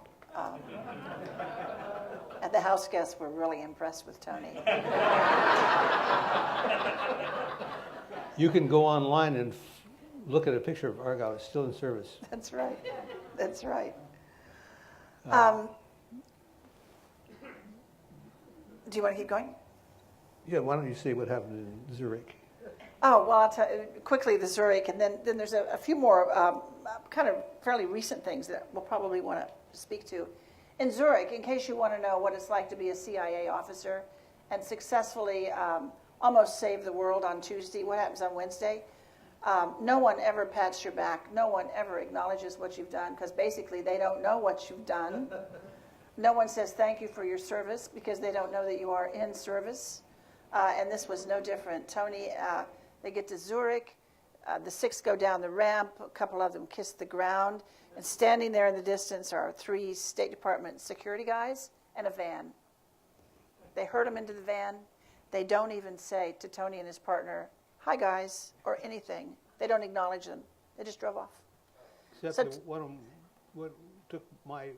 And the house guests were really impressed with Tony. You can go online and look at a picture of Argo. It's still in service. That's right. That's right. Do you want to keep going? Yeah, why don't you say what happened in Zurich? Oh, well, I'll tell you quickly the Zurich, and then there's a few more kind of fairly recent things that we'll probably want to speak to. In Zurich, in case you want to know what it's like to be a CIA officer and successfully almost save the world on Tuesday, what happens on Wednesday? No one ever pats your back. No one ever acknowledges what you've done because basically they don't know what you've done. No one says thank you for your service because they don't know that you are in service. And this was no different. Tony, they get to Zurich. The 6 go down the ramp. A couple of them kiss the ground. And standing there in the distance are 3 State Department security guys and a van. They herd them into the van. They don't even say to Tony and his partner, "Hi, guys," or anything. They don't acknowledge them. They just drove off. Except So that one of them took my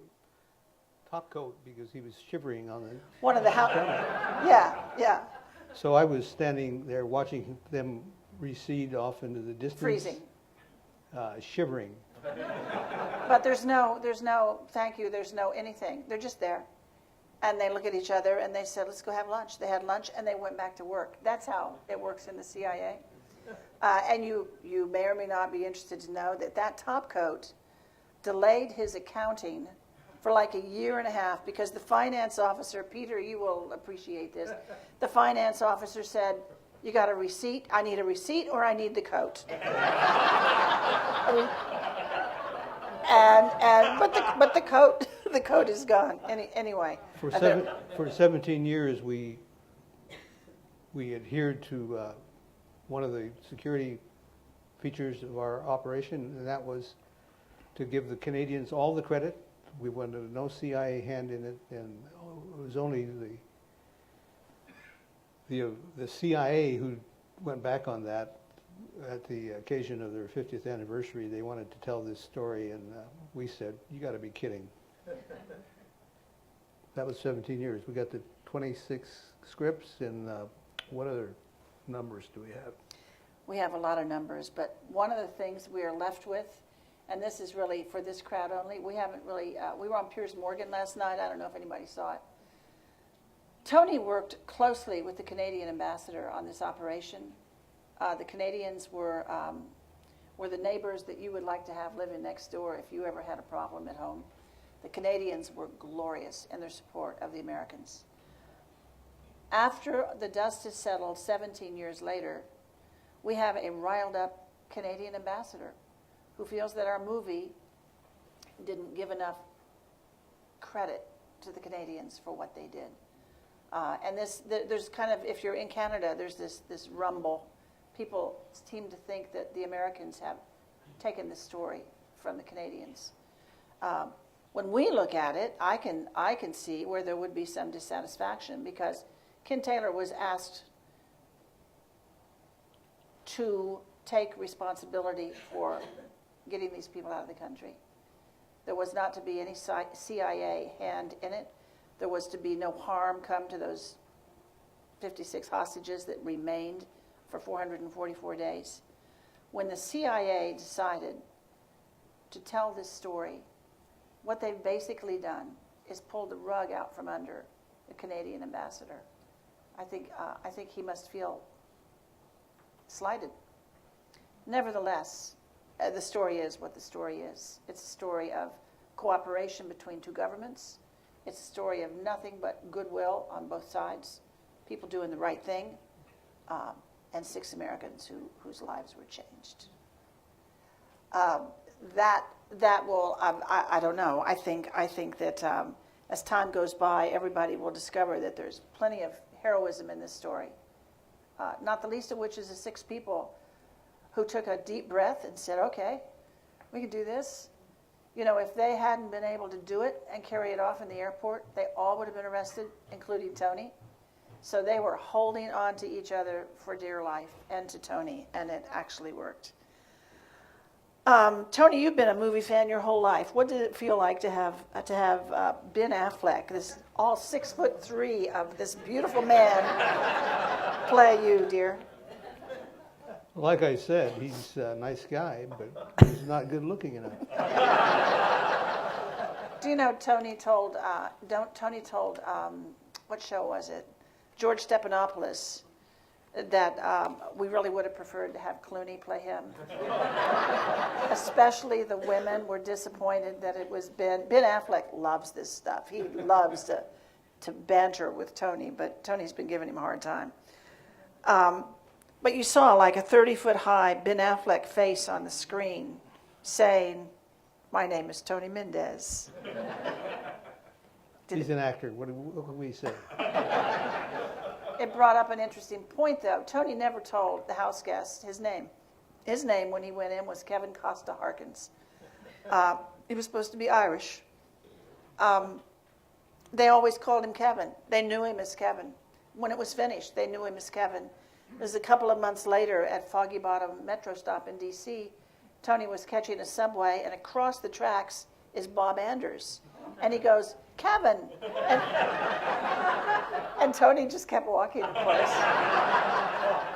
top coat because he was shivering on the... One of the house. Yeah. So I was standing there watching them recede off into the distance. Freezing. Shivering. But there's no thank you, there's no anything. They're just there. And they look at each other and they said, let's go have lunch. They had lunch and they went back to work. That's how it works in the CIA. And you may or may not be interested to know that top coat delayed his accounting for like a year and a half because the finance officer, Peter, you will appreciate this, the finance officer said, you got a receipt? I need a receipt or I need the coat. but the coat the coat is gone. Anyway. For 17 years, we adhered to one of the security features of our operation, and that was to give the Canadians all the credit. We wanted no CIA hand in it, and it was only the CIA who went back on that at the occasion of their 50th anniversary. They wanted to tell this story, and we said, "You got to be kidding." That was 17 years. We got the 26 scripts, and what other numbers do we have? We have a lot of numbers, but one of the things we are left with, and this is really for this crowd only, we haven't really, we were on Piers Morgan last night. I don't know if anybody saw it. Tony worked closely with the Canadian ambassador on this operation. The Canadians were the neighbors that you would like to have living next door if you ever had a problem at home. The Canadians were glorious in their support of the Americans. After the dust is settled 17 years later, we have a riled up Canadian ambassador who feels that our movie didn't give enough credit to the Canadians for what they did. And there's kind of, if you're in Canada, there's this rumble. People seem to think that the Americans have taken this story from the Canadians. When we look at it, I can see where there would be some dissatisfaction, because Ken Taylor was asked to take responsibility for getting these people out of the country. There was not to be any CIA hand in it. There was to be no harm come to those 56 hostages that remained for 444 days. When the CIA decided to tell this story, what they've basically done is pulled the rug out from under the Canadian ambassador. I think he must feel slighted. Nevertheless, the story is what the story is. It's a story of cooperation between two governments. It's a story of nothing but goodwill on both sides, people doing the right thing, and 6 Americans whose lives were changed. That will, I don't know. I think that as time goes by, everybody will discover that there's plenty of heroism in this story. Not the least of which is the 6 people who took a deep breath and said, "Okay, we can do this." You know, if they hadn't been able to do it and carry it off in the airport, they all would have been arrested, including Tony. So they were holding on to each other for dear life, and to Tony, and it actually worked. Tony, you've been a movie fan your whole life. What did it feel like to have Ben Affleck, this all 6'3" of this beautiful man, play you, dear? Like I said, he's a nice guy, but he's not good looking enough. Do you know Tony told what show was it? George Stephanopoulos, that we really would have preferred to have Clooney play him. Especially the women were disappointed that it was Ben. Ben Affleck loves this stuff. He loves to banter with Tony, but Tony's been giving him a hard time. But you saw like a 30-foot-high Ben Affleck face on the screen saying, "My name is Tony Mendez." He's an actor. What can we say? It brought up an interesting point, though. Tony never told the house guest his name. His name, when he went in, was Kevin Costa Harkins. He was supposed to be Irish. They always called him Kevin. They knew him as Kevin. When it was finished, they knew him as Kevin. It was a couple of months later at Foggy Bottom Metro stop in D.C., Tony was catching a subway, and across the tracks is Bob Anders. And he goes, "Kevin!" And Tony just kept walking, of course.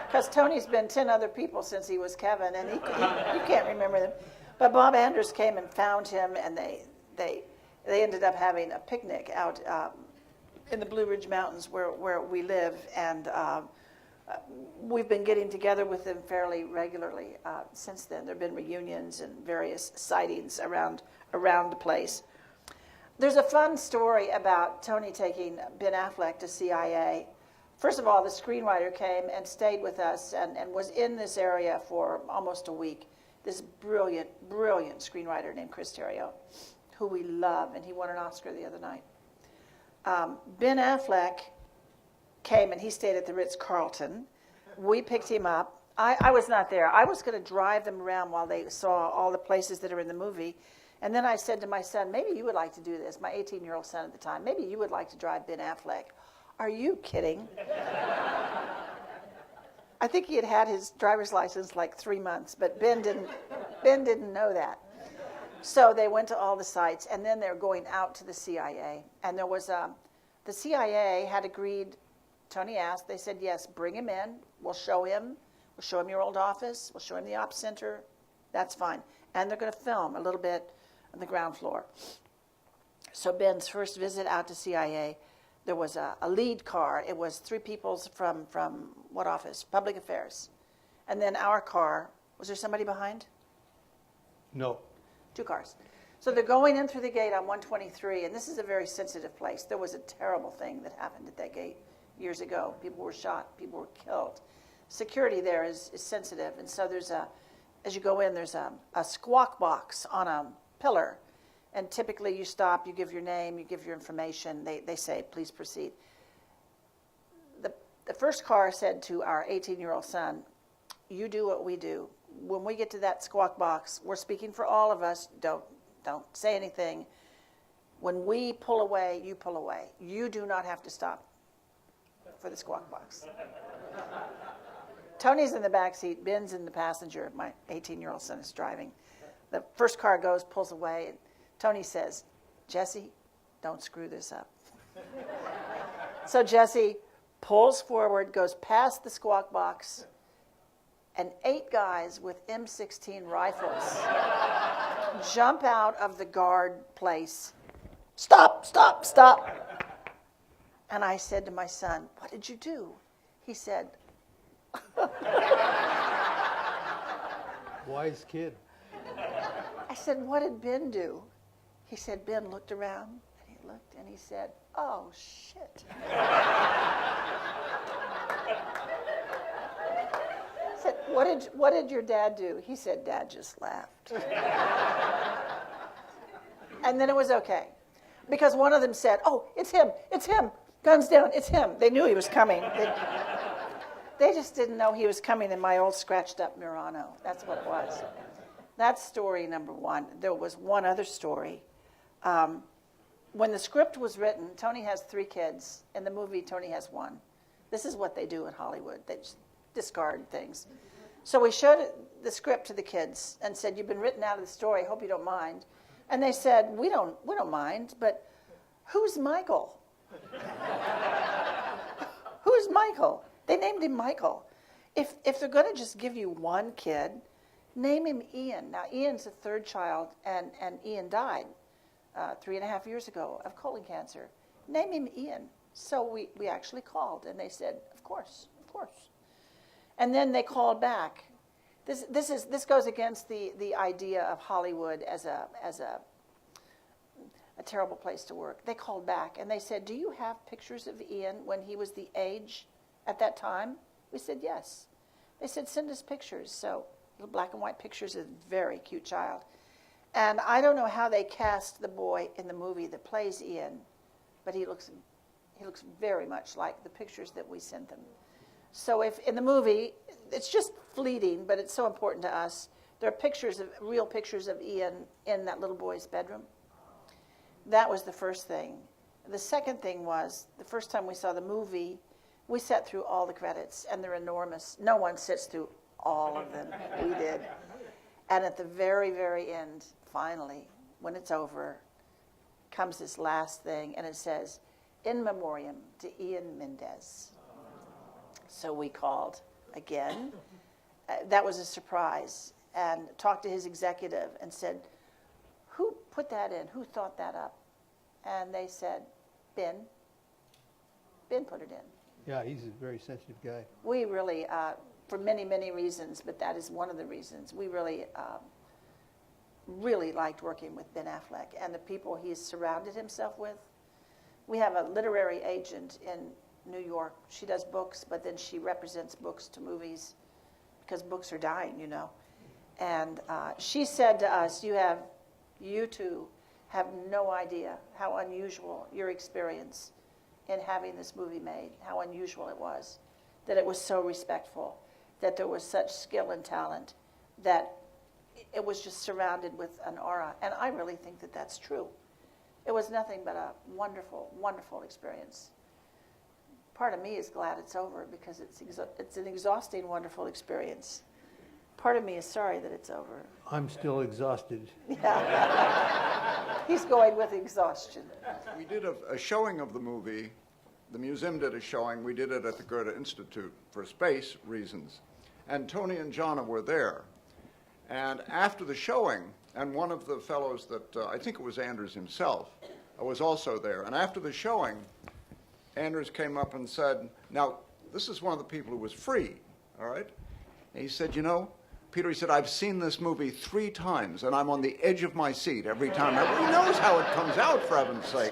Because Tony's been 10 other people since he was Kevin, and you can't remember them. But Bob Anders came and found him, and they ended up having a picnic out in the Blue Ridge Mountains where we live, and we've been getting together with them fairly regularly since then. There have been reunions and various sightings around the place. There's a fun story about Tony taking Ben Affleck to CIA. First of all, the screenwriter came and stayed with us and was in this area for almost a week. this brilliant, brilliant screenwriter named Chris Terrio, who we love, and he won an Oscar the other night. Ben Affleck came, and he stayed at the Ritz-Carlton. We picked him up. I was not there. I was going to drive them around while they saw all the places that are in the movie. And then I said to my son, maybe you would like to do this, my 18-year-old son at the time. Maybe you would like to drive Ben Affleck. Are you kidding? I think he had had his driver's license like 3 months, but Ben didn't know that. So they went to all the sites, and then they're going out to the CIA. And there was the CIA had agreed. Tony asked. They said, yes, bring him in. We'll show him. We'll show him your old office. We'll show him the ops center. That's fine. And they're going to film a little bit on the ground floor. So Ben's first visit out to CIA, there was a lead car. It was 3 people from what office? Public Affairs. And then our car. Was there somebody behind? No. 2 cars. So they're going in through the gate on 123, and this is a very sensitive place. There was a terrible thing that happened at that gate years ago. People were shot. People were killed. Security there is sensitive, and so as you go in, there's a squawk box on a pillar, and typically you stop, you give your name, you give your information. They say, please proceed. The first car said to our 18-year-old son, you do what we do. When we get to that squawk box, we're speaking for all of us. Don't say anything. When we pull away, you pull away. You do not have to stop for the squawk box. Tony's in the back seat. Ben's in the passenger. My 18-year-old son is driving. The first car goes, pulls away, and Tony says, Jesse, don't screw this up. So Jesse pulls forward, goes past the squawk box, and 8 guys with M16 rifles jump out of the guard place. Stop, stop, stop. And I said to my son, what did you do? He said, Wise kid. I said, what did Ben do? He said, Ben looked around, and he looked, and he said, oh, shit. I said, what did your dad do? He said, Dad just laughed. And then it was okay. Because one of them said, oh, it's him, guns down, it's him. They knew he was coming. They just didn't know he was coming in my old scratched up Murano. That's what it was. That's story number 1. There was one other story. When the script was written, Tony has 3 kids. In the movie, Tony has 1. This is what they do in Hollywood. They just discard things. So we showed the script to the kids and said, you've been written out of the story. Hope you don't mind. And they said, we don't mind, but who's Michael? Who's Michael? They named him Michael. If they're going to just give you 1 kid, name him Ian. Now, Ian's the 3rd child, and Ian died 3.5 years ago of colon cancer. Name him Ian. So we actually called, and they said, of course. And then they called back. This goes against the idea of Hollywood as a terrible place to work. They called back, and they said, do you have pictures of Ian when he was the age at that time? We said, yes. They said, send us pictures. So little black and white pictures of a very cute child. And I don't know how they cast the boy in the movie that plays Ian, but he looks very much like the pictures that we sent them. So if in the movie, it's just fleeting, but it's so important to us. There are real pictures of Ian in that little boy's bedroom. That was the first thing. The second thing was, the first time we saw the movie, we sat through all the credits, and they're enormous. No one sits through all of them. We did. And at the very, very end, finally, when it's over, comes this last thing, and it says, in memoriam to Ian Mendez. So we called again. That was a surprise, and talked to his executive and said, who put that in? Who thought that up? And they said, Ben. Ben put it in. Yeah, he's a very sensitive guy. We really, for many, many reasons, but that is one of the reasons, we really, really liked working with Ben Affleck and the people he's surrounded himself with. We have a literary agent in New York. She does books, but then she represents books to movies because books are dying, you know. And she said to us, you two have no idea how unusual your experience in having this movie made, how unusual it was, that it was so respectful, that there was such skill and talent, that it was just surrounded with an aura. And I really think that that's true. It was nothing but a wonderful, wonderful experience. Part of me is glad it's over because it's an exhausting, wonderful experience. Part of me is sorry that it's over. I'm still exhausted. Yeah. He's going with exhaustion. We did a showing of the movie. The museum did a showing. We did it at the Goethe Institute for space reasons. And Tony and Jonna were there. And after the showing, and one of the fellows that, I think it was Anders himself, was also there. And after the showing, Anders came up and said, now, this is one of the people who was free, all right? And he said, you know, Peter, he said, I've seen this movie 3 times, and I'm on the edge of my seat every time. Everybody knows how it comes out, for heaven's sake.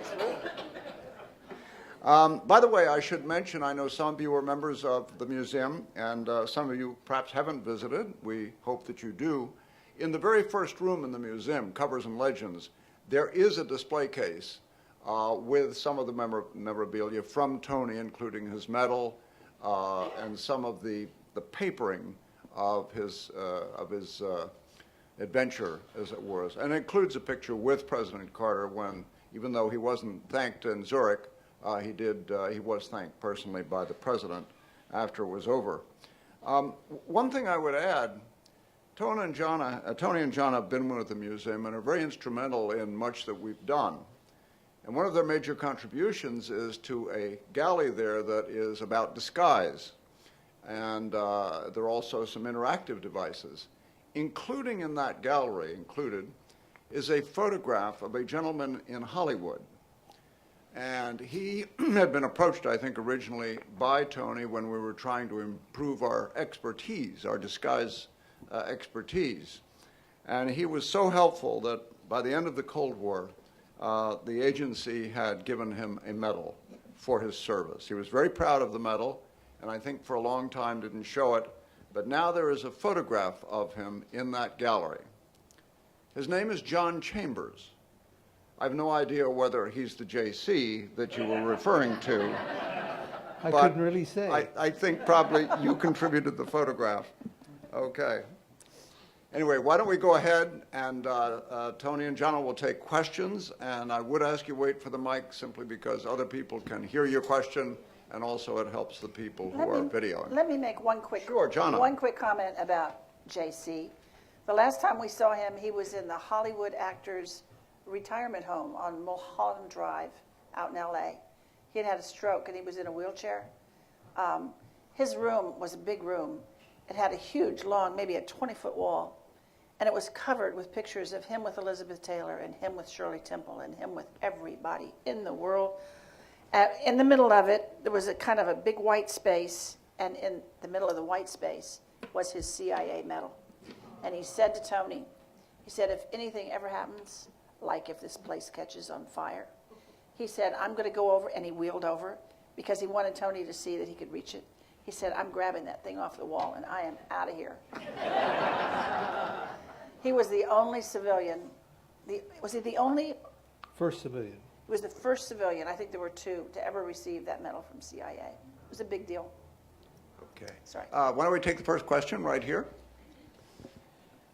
By the way, I should mention, I know some of you are members of the museum, and some of you perhaps haven't visited. We hope that you do. In the very first room in the museum, Covers and Legends, there is a display case with some of the memorabilia from Tony, including his medal and some of the papering of his adventure, as it was. And it includes a picture with President Carter when, even though he wasn't thanked in Zurich, he was thanked personally by the president after it was over. One thing I would add, Tony and Jonna have been with the museum and are very instrumental in much that we've done. And one of their major contributions is to a galley there that is about disguise. And there are also some interactive devices. Including in that gallery, is a photograph of a gentleman in Hollywood. And he had been approached, I think, originally by Tony when we were trying to improve our expertise, our disguise expertise. And he was so helpful that by the end of the Cold War, the agency had given him a medal for his service. He was very proud of the medal, and I think for a long time didn't show it, but now there is a photograph of him in that gallery. His name is John Chambers. I have no idea whether he's the JC that you were referring to. I couldn't really say. I think probably you contributed the photograph. Okay. Anyway, why don't we go ahead and Tony and Jonna will take questions, and I would ask you wait for the mic simply because other people can hear your question, and also it helps the people who are videoing. Let me make one quick comment about JC. The last time we saw him, he was in the Hollywood Actors Retirement Home on Mulholland Drive out in LA. He had had a stroke and he was in a wheelchair. His room was a big room. It had a huge, long, maybe a 20-foot wall, and it was covered with pictures of him with Elizabeth Taylor and him with Shirley Temple and him with everybody in the world. In the middle of it, there was a kind of a big white space, and in the middle of the white space was his CIA medal. And he said to Tony, he said, if anything ever happens, like if this place catches on fire, he said, I'm going to go over, and he wheeled over because he wanted Tony to see that he could reach it. He said, I'm grabbing that thing off the wall, and I am out of here. He was the only civilian. Was he the only? First civilian. He was the first civilian, I think there were 2, to ever receive that medal from CIA. It was a big deal. Okay. Sorry. Why don't we take the first question right here?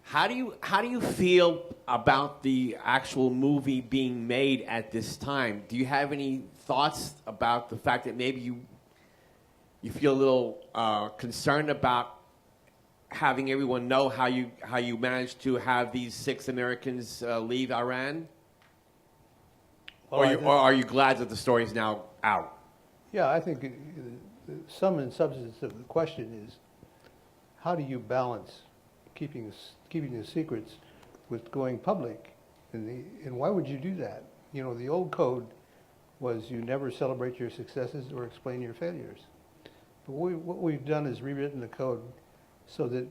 How do you feel about the actual movie being made at this time? Do you have any thoughts about the fact that maybe you feel a little concerned about having everyone know how you managed to have these 6 Americans leave Iran? Or are you glad that the story is now out? Yeah, I think the sum and substance of the question is, how do you balance keeping the secrets with going public? And why would you do that? You know, the old code was you never celebrate your successes or explain your failures. But what we've done is rewritten the code so that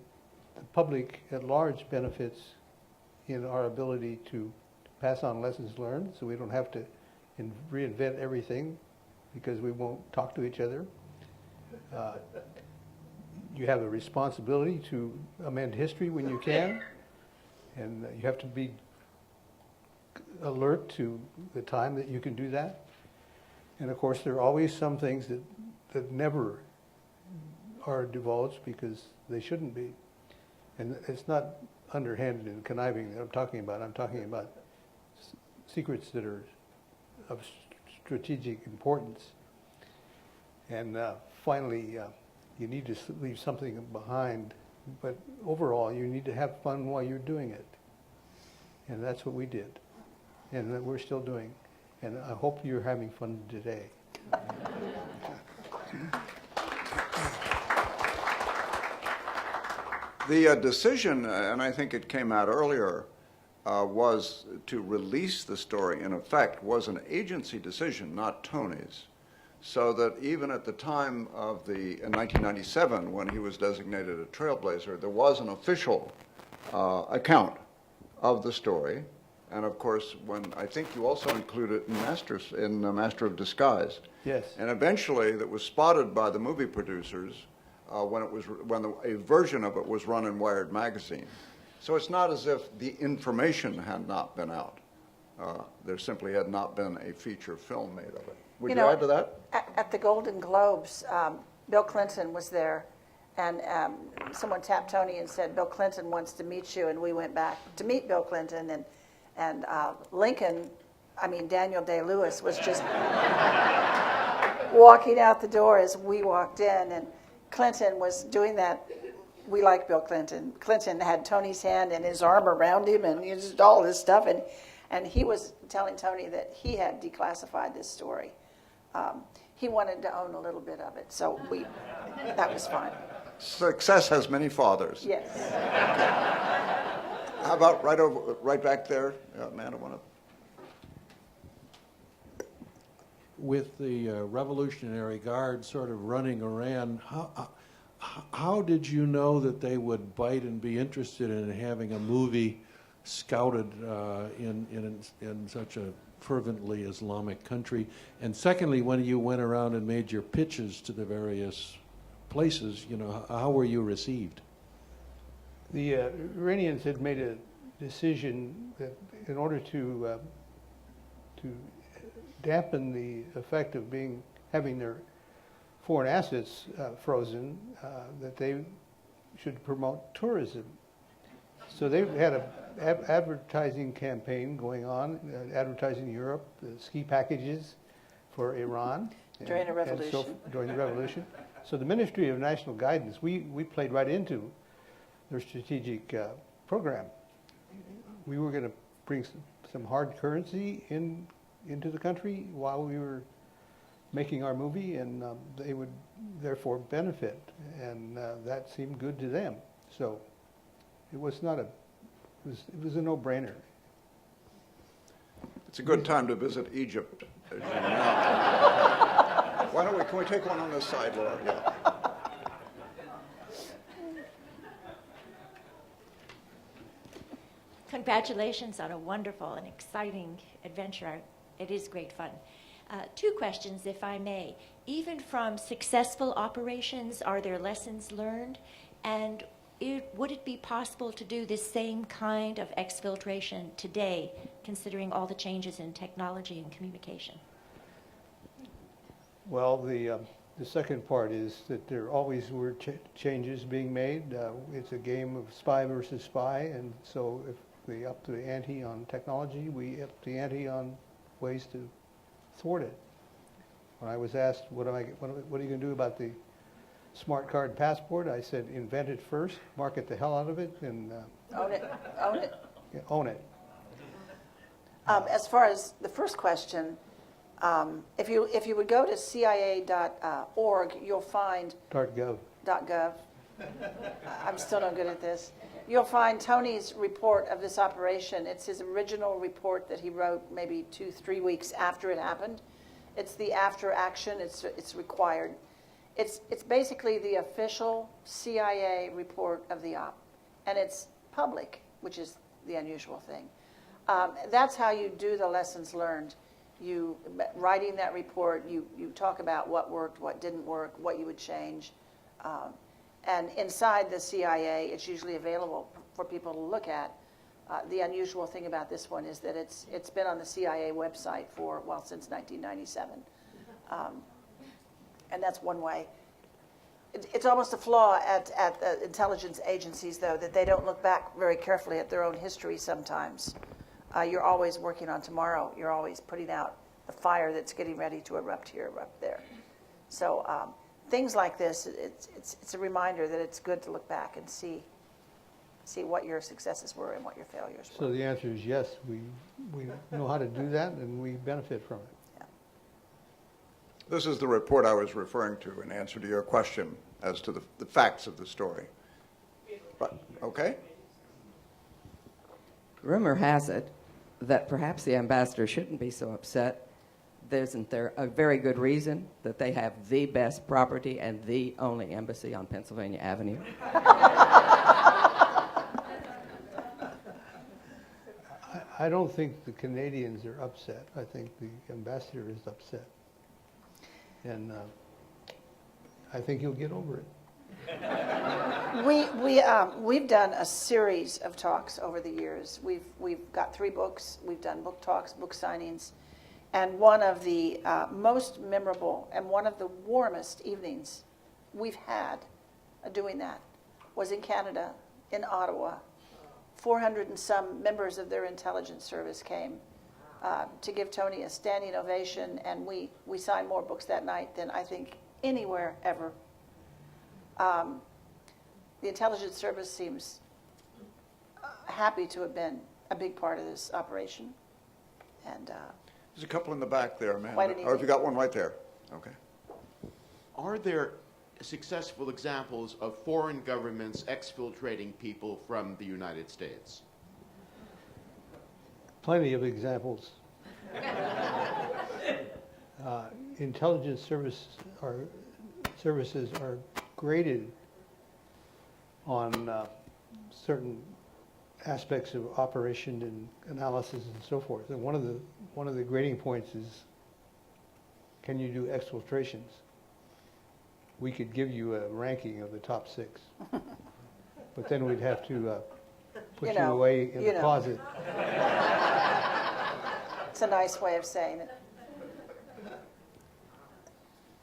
the public at large benefits in our ability to pass on lessons learned, so we don't have to reinvent everything because we won't talk to each other. You have a responsibility to amend history when you can, And you have to be alert to the time that you can do that. And of course, there are always some things that never are divulged because they shouldn't be. And it's not underhanded and conniving that I'm talking about. I'm talking about secrets that are of strategic importance. And finally, you need to leave something behind. But overall, you need to have fun while you're doing it. And that's what we did. And that we're still doing. And I hope you're having fun today. The decision, and I think it came out earlier, was to release the story, in effect, was an agency decision, not Tony's. So that even at the time of in 1997, when he was designated a trailblazer, there was an official account of the story. And of course, when I think you also included it in Master of Disguise. Yes. And eventually, that was spotted by the movie producers when a version of it was run in Wired magazine. So it's not as if the information had not been out. There simply had not been a feature film made of it. Would you add to that? At the Golden Globes, Bill Clinton was there, and someone tapped Tony and said, "Bill Clinton wants to meet you," and we went back to meet Bill Clinton, and Daniel Day-Lewis was just walking out the door as we walked in, and Clinton was doing that. We like Bill Clinton. Clinton had Tony's hand and his arm around him and just all this stuff, and he was telling Tony that he had declassified this story. He wanted to own a little bit of it, so that was fine. Success has many fathers. Yes. How about right back there, Amanda? With the Revolutionary Guard sort of running around, how did you know that they would bite and be interested in having a movie scouted in such a fervently Islamic country? And secondly, when you went around and made your pitches to the various places, how were you received? The Iranians had made a decision that in order to dampen the effect of having their foreign assets frozen, that they should promote tourism. So they had an advertising campaign going on, advertising Europe, ski packages for Iran. During the revolution. During the revolution. So the Ministry of National Guidance, we played right into their strategic program. We were going to bring some hard currency into the country while we were making our movie, and they would therefore benefit, and that seemed good to them. So it was it was a no-brainer. It's a good time to visit Egypt. As you know. Can we take one on this side, Laura? Yeah. Congratulations on a wonderful and exciting adventure. It is great fun. Two questions, if I may. Even from successful operations, are there lessons learned? And would it be possible to do this same kind of exfiltration today, considering all the changes in technology and communication? Well, the second part is that there always were changes being made. It's a game of spy versus spy, and so if we up the ante on technology, we up the ante on ways to thwart it. When I was asked, what are you going to do about the smart card passport? I said, invent it first, market the hell out of it, and Own it. yeah, own it. As far as the first question, if you would go to cia.org, you'll find .gov. .gov. I'm still no good at this. You'll find Tony's report of this operation. It's his original report that he wrote maybe 2-3 weeks after it happened. It's the after action. It's required. It's basically the official CIA report of the op, and it's public, which is the unusual thing. That's how you do the lessons learned. You writing that report, you talk about what worked, what didn't work, what you would change. And inside the CIA, it's usually available for people to look at. The unusual thing about this one is that it's been on the CIA website for, well, since 1997. And that's one way. It's almost a flaw at intelligence agencies, though, that they don't look back very carefully at their own history sometimes. You're always working on tomorrow. You're always putting out the fire that's getting ready to erupt here, erupt there. So things like this, it's a reminder that it's good to look back and see what your successes were and what your failures were. So the answer is yes, we know how to do that and we benefit from it. This is the report I was referring to in answer to your question as to the facts of the story. But, okay? Rumor has it that perhaps the ambassador shouldn't be so upset. Isn't there a very good reason that they have the best property and the only embassy on Pennsylvania Avenue? I don't think the Canadians are upset. I think the ambassador is upset. And I think he'll get over it. We've done a series of talks over the years. We've got 3 books. We've done book talks, book signings, and one of the most memorable and one of the warmest evenings we've had doing that was in Canada, in Ottawa. 400 and some members of their intelligence service came to give Tony a standing ovation, and we signed more books that night than I think anywhere ever. The intelligence service seems happy to have been a big part of this operation. And There's a couple in the back there, man. Quite an Or have you got one right there? Okay. Are there successful examples of foreign governments exfiltrating people from the United States? Plenty of examples. Intelligence services are graded on certain aspects of operation and analysis and so forth. And one of the grading points is, can you do exfiltrations? We could give you a ranking of the top 6, but then we'd have to put you away in the closet. it's a nice way of saying it.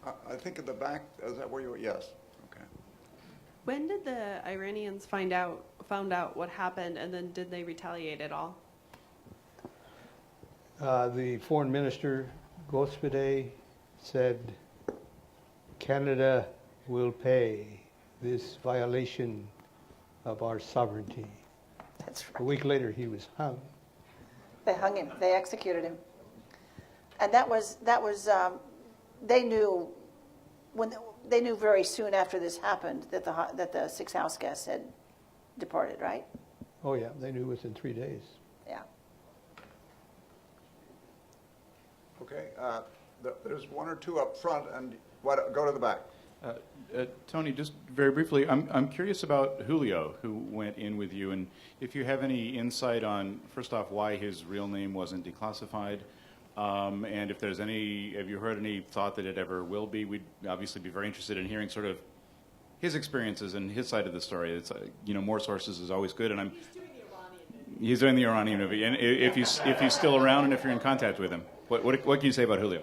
I think in the back, is that where you were? Yes. Okay. When did the Iranians found out what happened, and then did they retaliate at all? The foreign minister, Gospode, said, Canada will pay this violation of our sovereignty. That's A right. week later, he was hung. They hung him. They executed him. And that was they knew they knew very soon after this happened that the 6 house guests had departed, right? Oh yeah, they knew within 3 days. Yeah. Okay. There's one or two up front, and go to the back. Tony, just very briefly, I'm curious about Julio, who went in with you, and if you have any insight on, first off, why his real name wasn't declassified, and if there's any, have you heard any thought that it ever will be? We'd obviously be very interested in hearing sort of his experiences and his side of the story. It's more sources is always good, and he's doing the Iranian movie, and if he's still around and if you're in contact with him, what can you say about Julio?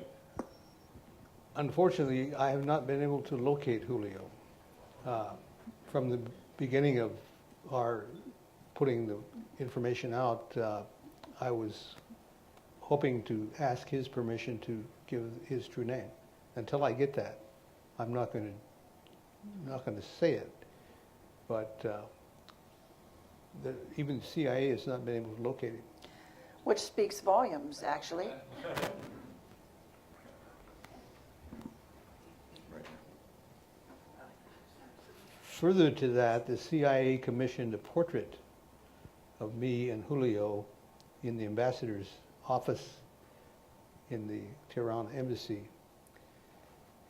Unfortunately, I have not been able to locate Julio. From the beginning of our putting the information out, I was hoping to ask his permission to give his true name. Until I get that, I'm not going to say it. But even the CIA has not been able to locate him. Which speaks volumes, actually. Further to that, the CIA commissioned a portrait of me and Julio in the ambassador's office in the Tehran embassy.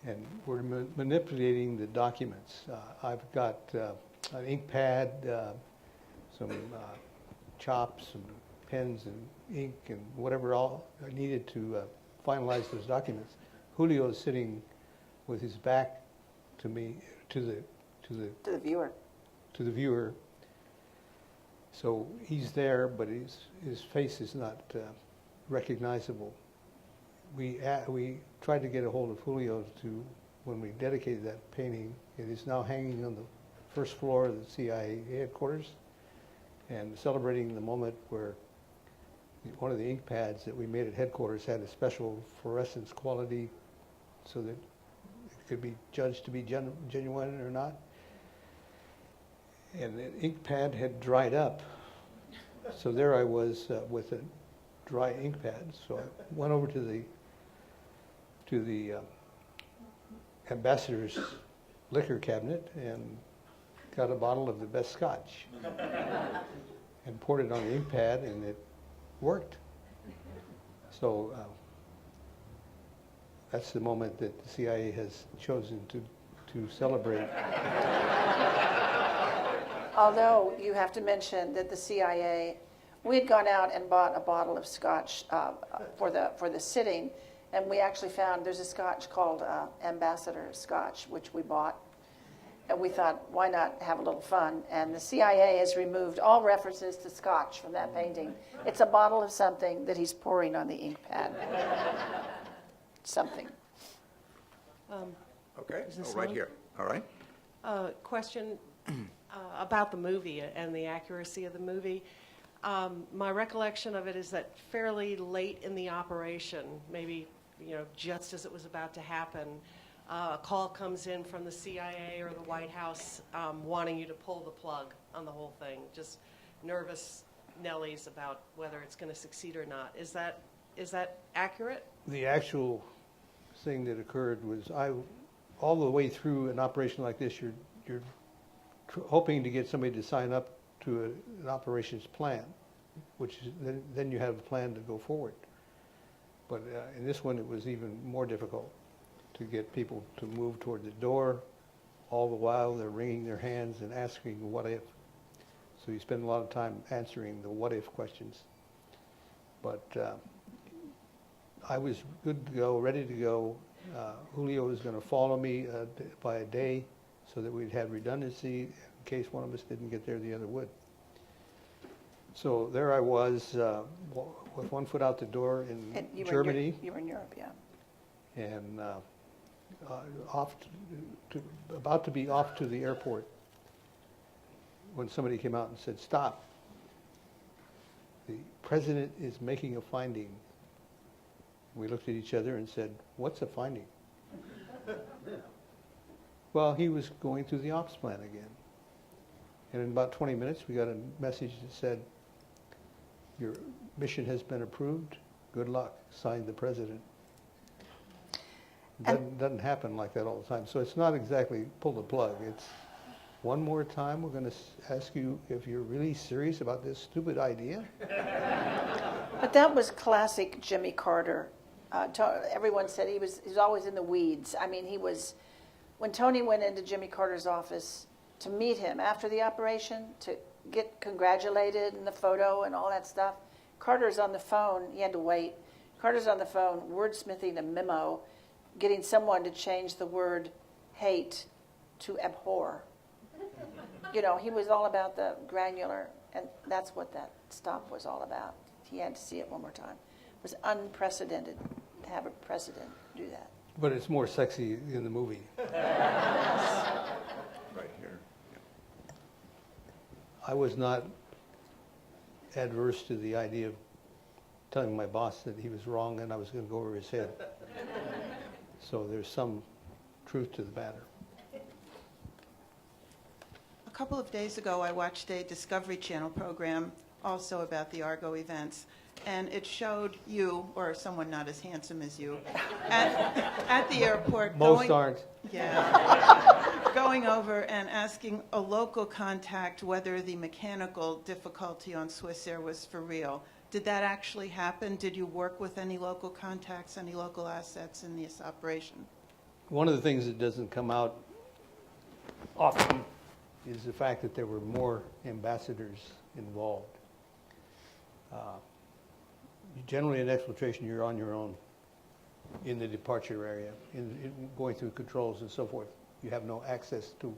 And we're manipulating the documents. I've got an ink pad, some chops, some pens and ink and whatever all I needed to finalize those documents. Julio is sitting with his back to me, to the To the viewer. viewer, So he's there, but his face is not recognizable. We tried to get a hold of Julio when we dedicated that painting. It is now hanging on the first floor of the CIA headquarters and celebrating the moment where one of the ink pads that we made at headquarters had a special fluorescence quality so that it could be judged to be genuine or not. And the ink pad had dried up. So there I was with a dry ink pad. So I went over to the ambassador's liquor cabinet and got a bottle of the best scotch and poured it on the ink pad, and it worked. So that's the moment that the CIA has chosen to celebrate. Although you have to mention that the CIA, we'd gone out and bought a bottle of scotch for the sitting, and we actually found there's a scotch called Ambassador Scotch, which we bought. And we thought, why not have a little fun? And the CIA has removed all references to scotch from that painting. It's a bottle of something that he's pouring on the ink pad. Something. Okay, Is this right on? here. All right. Question about the movie and the accuracy of the movie. My recollection of it is that fairly late in the operation, maybe just as it was about to happen, a call comes in from the CIA or the White House wanting you to pull the plug on the whole thing. Just nervous Nellies about whether it's going to succeed or not. Is that accurate? The actual thing that occurred was all the way through an operation like this, you're hoping to get somebody to sign up to an operations plan, which is, then you have a plan to go forward. But in this one, it was even more difficult to get people to move toward the door. All the while, they're wringing their hands and asking, what if? So you spend a lot of time answering the what if questions. But I was good to go, ready to go. Julio was going to follow me by a day so that we'd have redundancy in case one of us didn't get there, the other would. So there I was with one foot out the door in Germany. You were in Europe, yeah. And about to be off to the airport when somebody came out and said, "Stop. The president is making a finding." We looked at each other and said, "What's a finding?" Well, he was going through the ops plan again. And in about 20 minutes, we got a message that said, "Your mission has been approved. Good luck. Signed, the president." Doesn't happen like that all the time. So it's not exactly pull the plug. It's one more time, we're going to ask you if you're really serious about this stupid idea. But that was classic Jimmy Carter. Everyone said he was always in the weeds. I mean, when Tony went into Jimmy Carter's office to meet him after the operation, to get congratulated and the photo and all that stuff, Carter's on the phone. He had to wait. Carter's on the phone wordsmithing a memo, getting someone to change the word hate to abhor. He was all about the granular, and that's what that stop was all about. He had to see it one more time. It was unprecedented to have a president do that. But it's more sexy in the movie. Right here. I was not adverse to the idea of telling my boss that he was wrong and I was going to go over his head. So there's some truth to the matter. A couple of days ago, I watched a Discovery Channel program also about the Argo events, and it showed you, or someone not as handsome as you, at the airport. Most aren't. Yeah. Going over and asking a local contact whether the mechanical difficulty on Swiss Air was for real. Did that actually happen? Did you work with any local contacts, any local assets in this operation? One of the things that doesn't come out often is the fact that there were more ambassadors involved. Generally in exfiltration, you're on your own in the departure area, in going through controls and so forth. You have no access to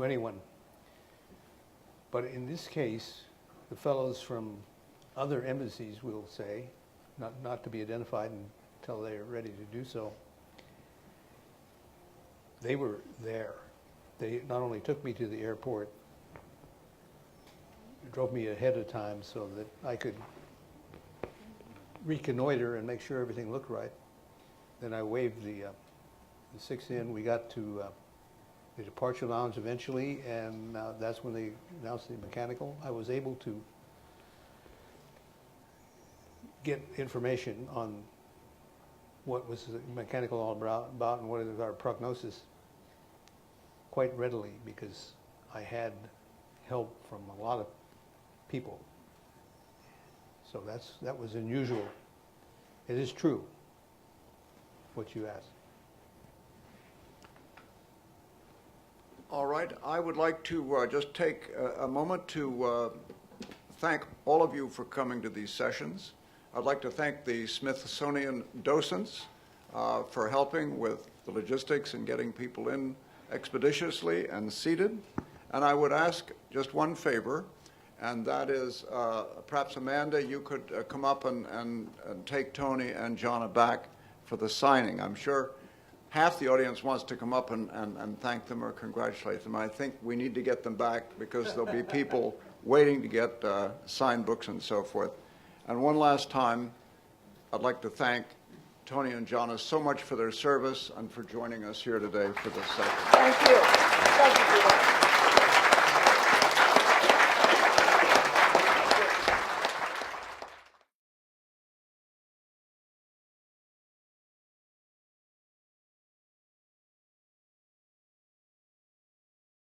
anyone. But in this case, the fellows from other embassies will say, not to be identified until they're ready to do so, they were there. They not only took me to the airport, drove me ahead of time so that I could reconnoiter and make sure everything looked right. Then I waved the 6 in. We got to the departure lounge eventually, and that's when they announced the mechanical. I was able to get information on what was the mechanical all about and what is our prognosis quite readily, because I had help from a lot of people. So that was unusual. It is true, what you asked. All right, I would like to just take a moment to thank all of you for coming to these sessions. I'd like to thank the Smithsonian docents for helping with the logistics and getting people in expeditiously and seated. And I would ask just one favor, and that is perhaps Amanda, you could come up and take Tony and Jonna back for the signing. I'm sure half the audience wants to come up and thank them or congratulate them. I think we need to get them back because there'll be people waiting to get signed books and so forth. And one last time, I'd like to thank Tony and Jonna so much for their service and for joining us here today for this session. Thank you. Thank you, Peter.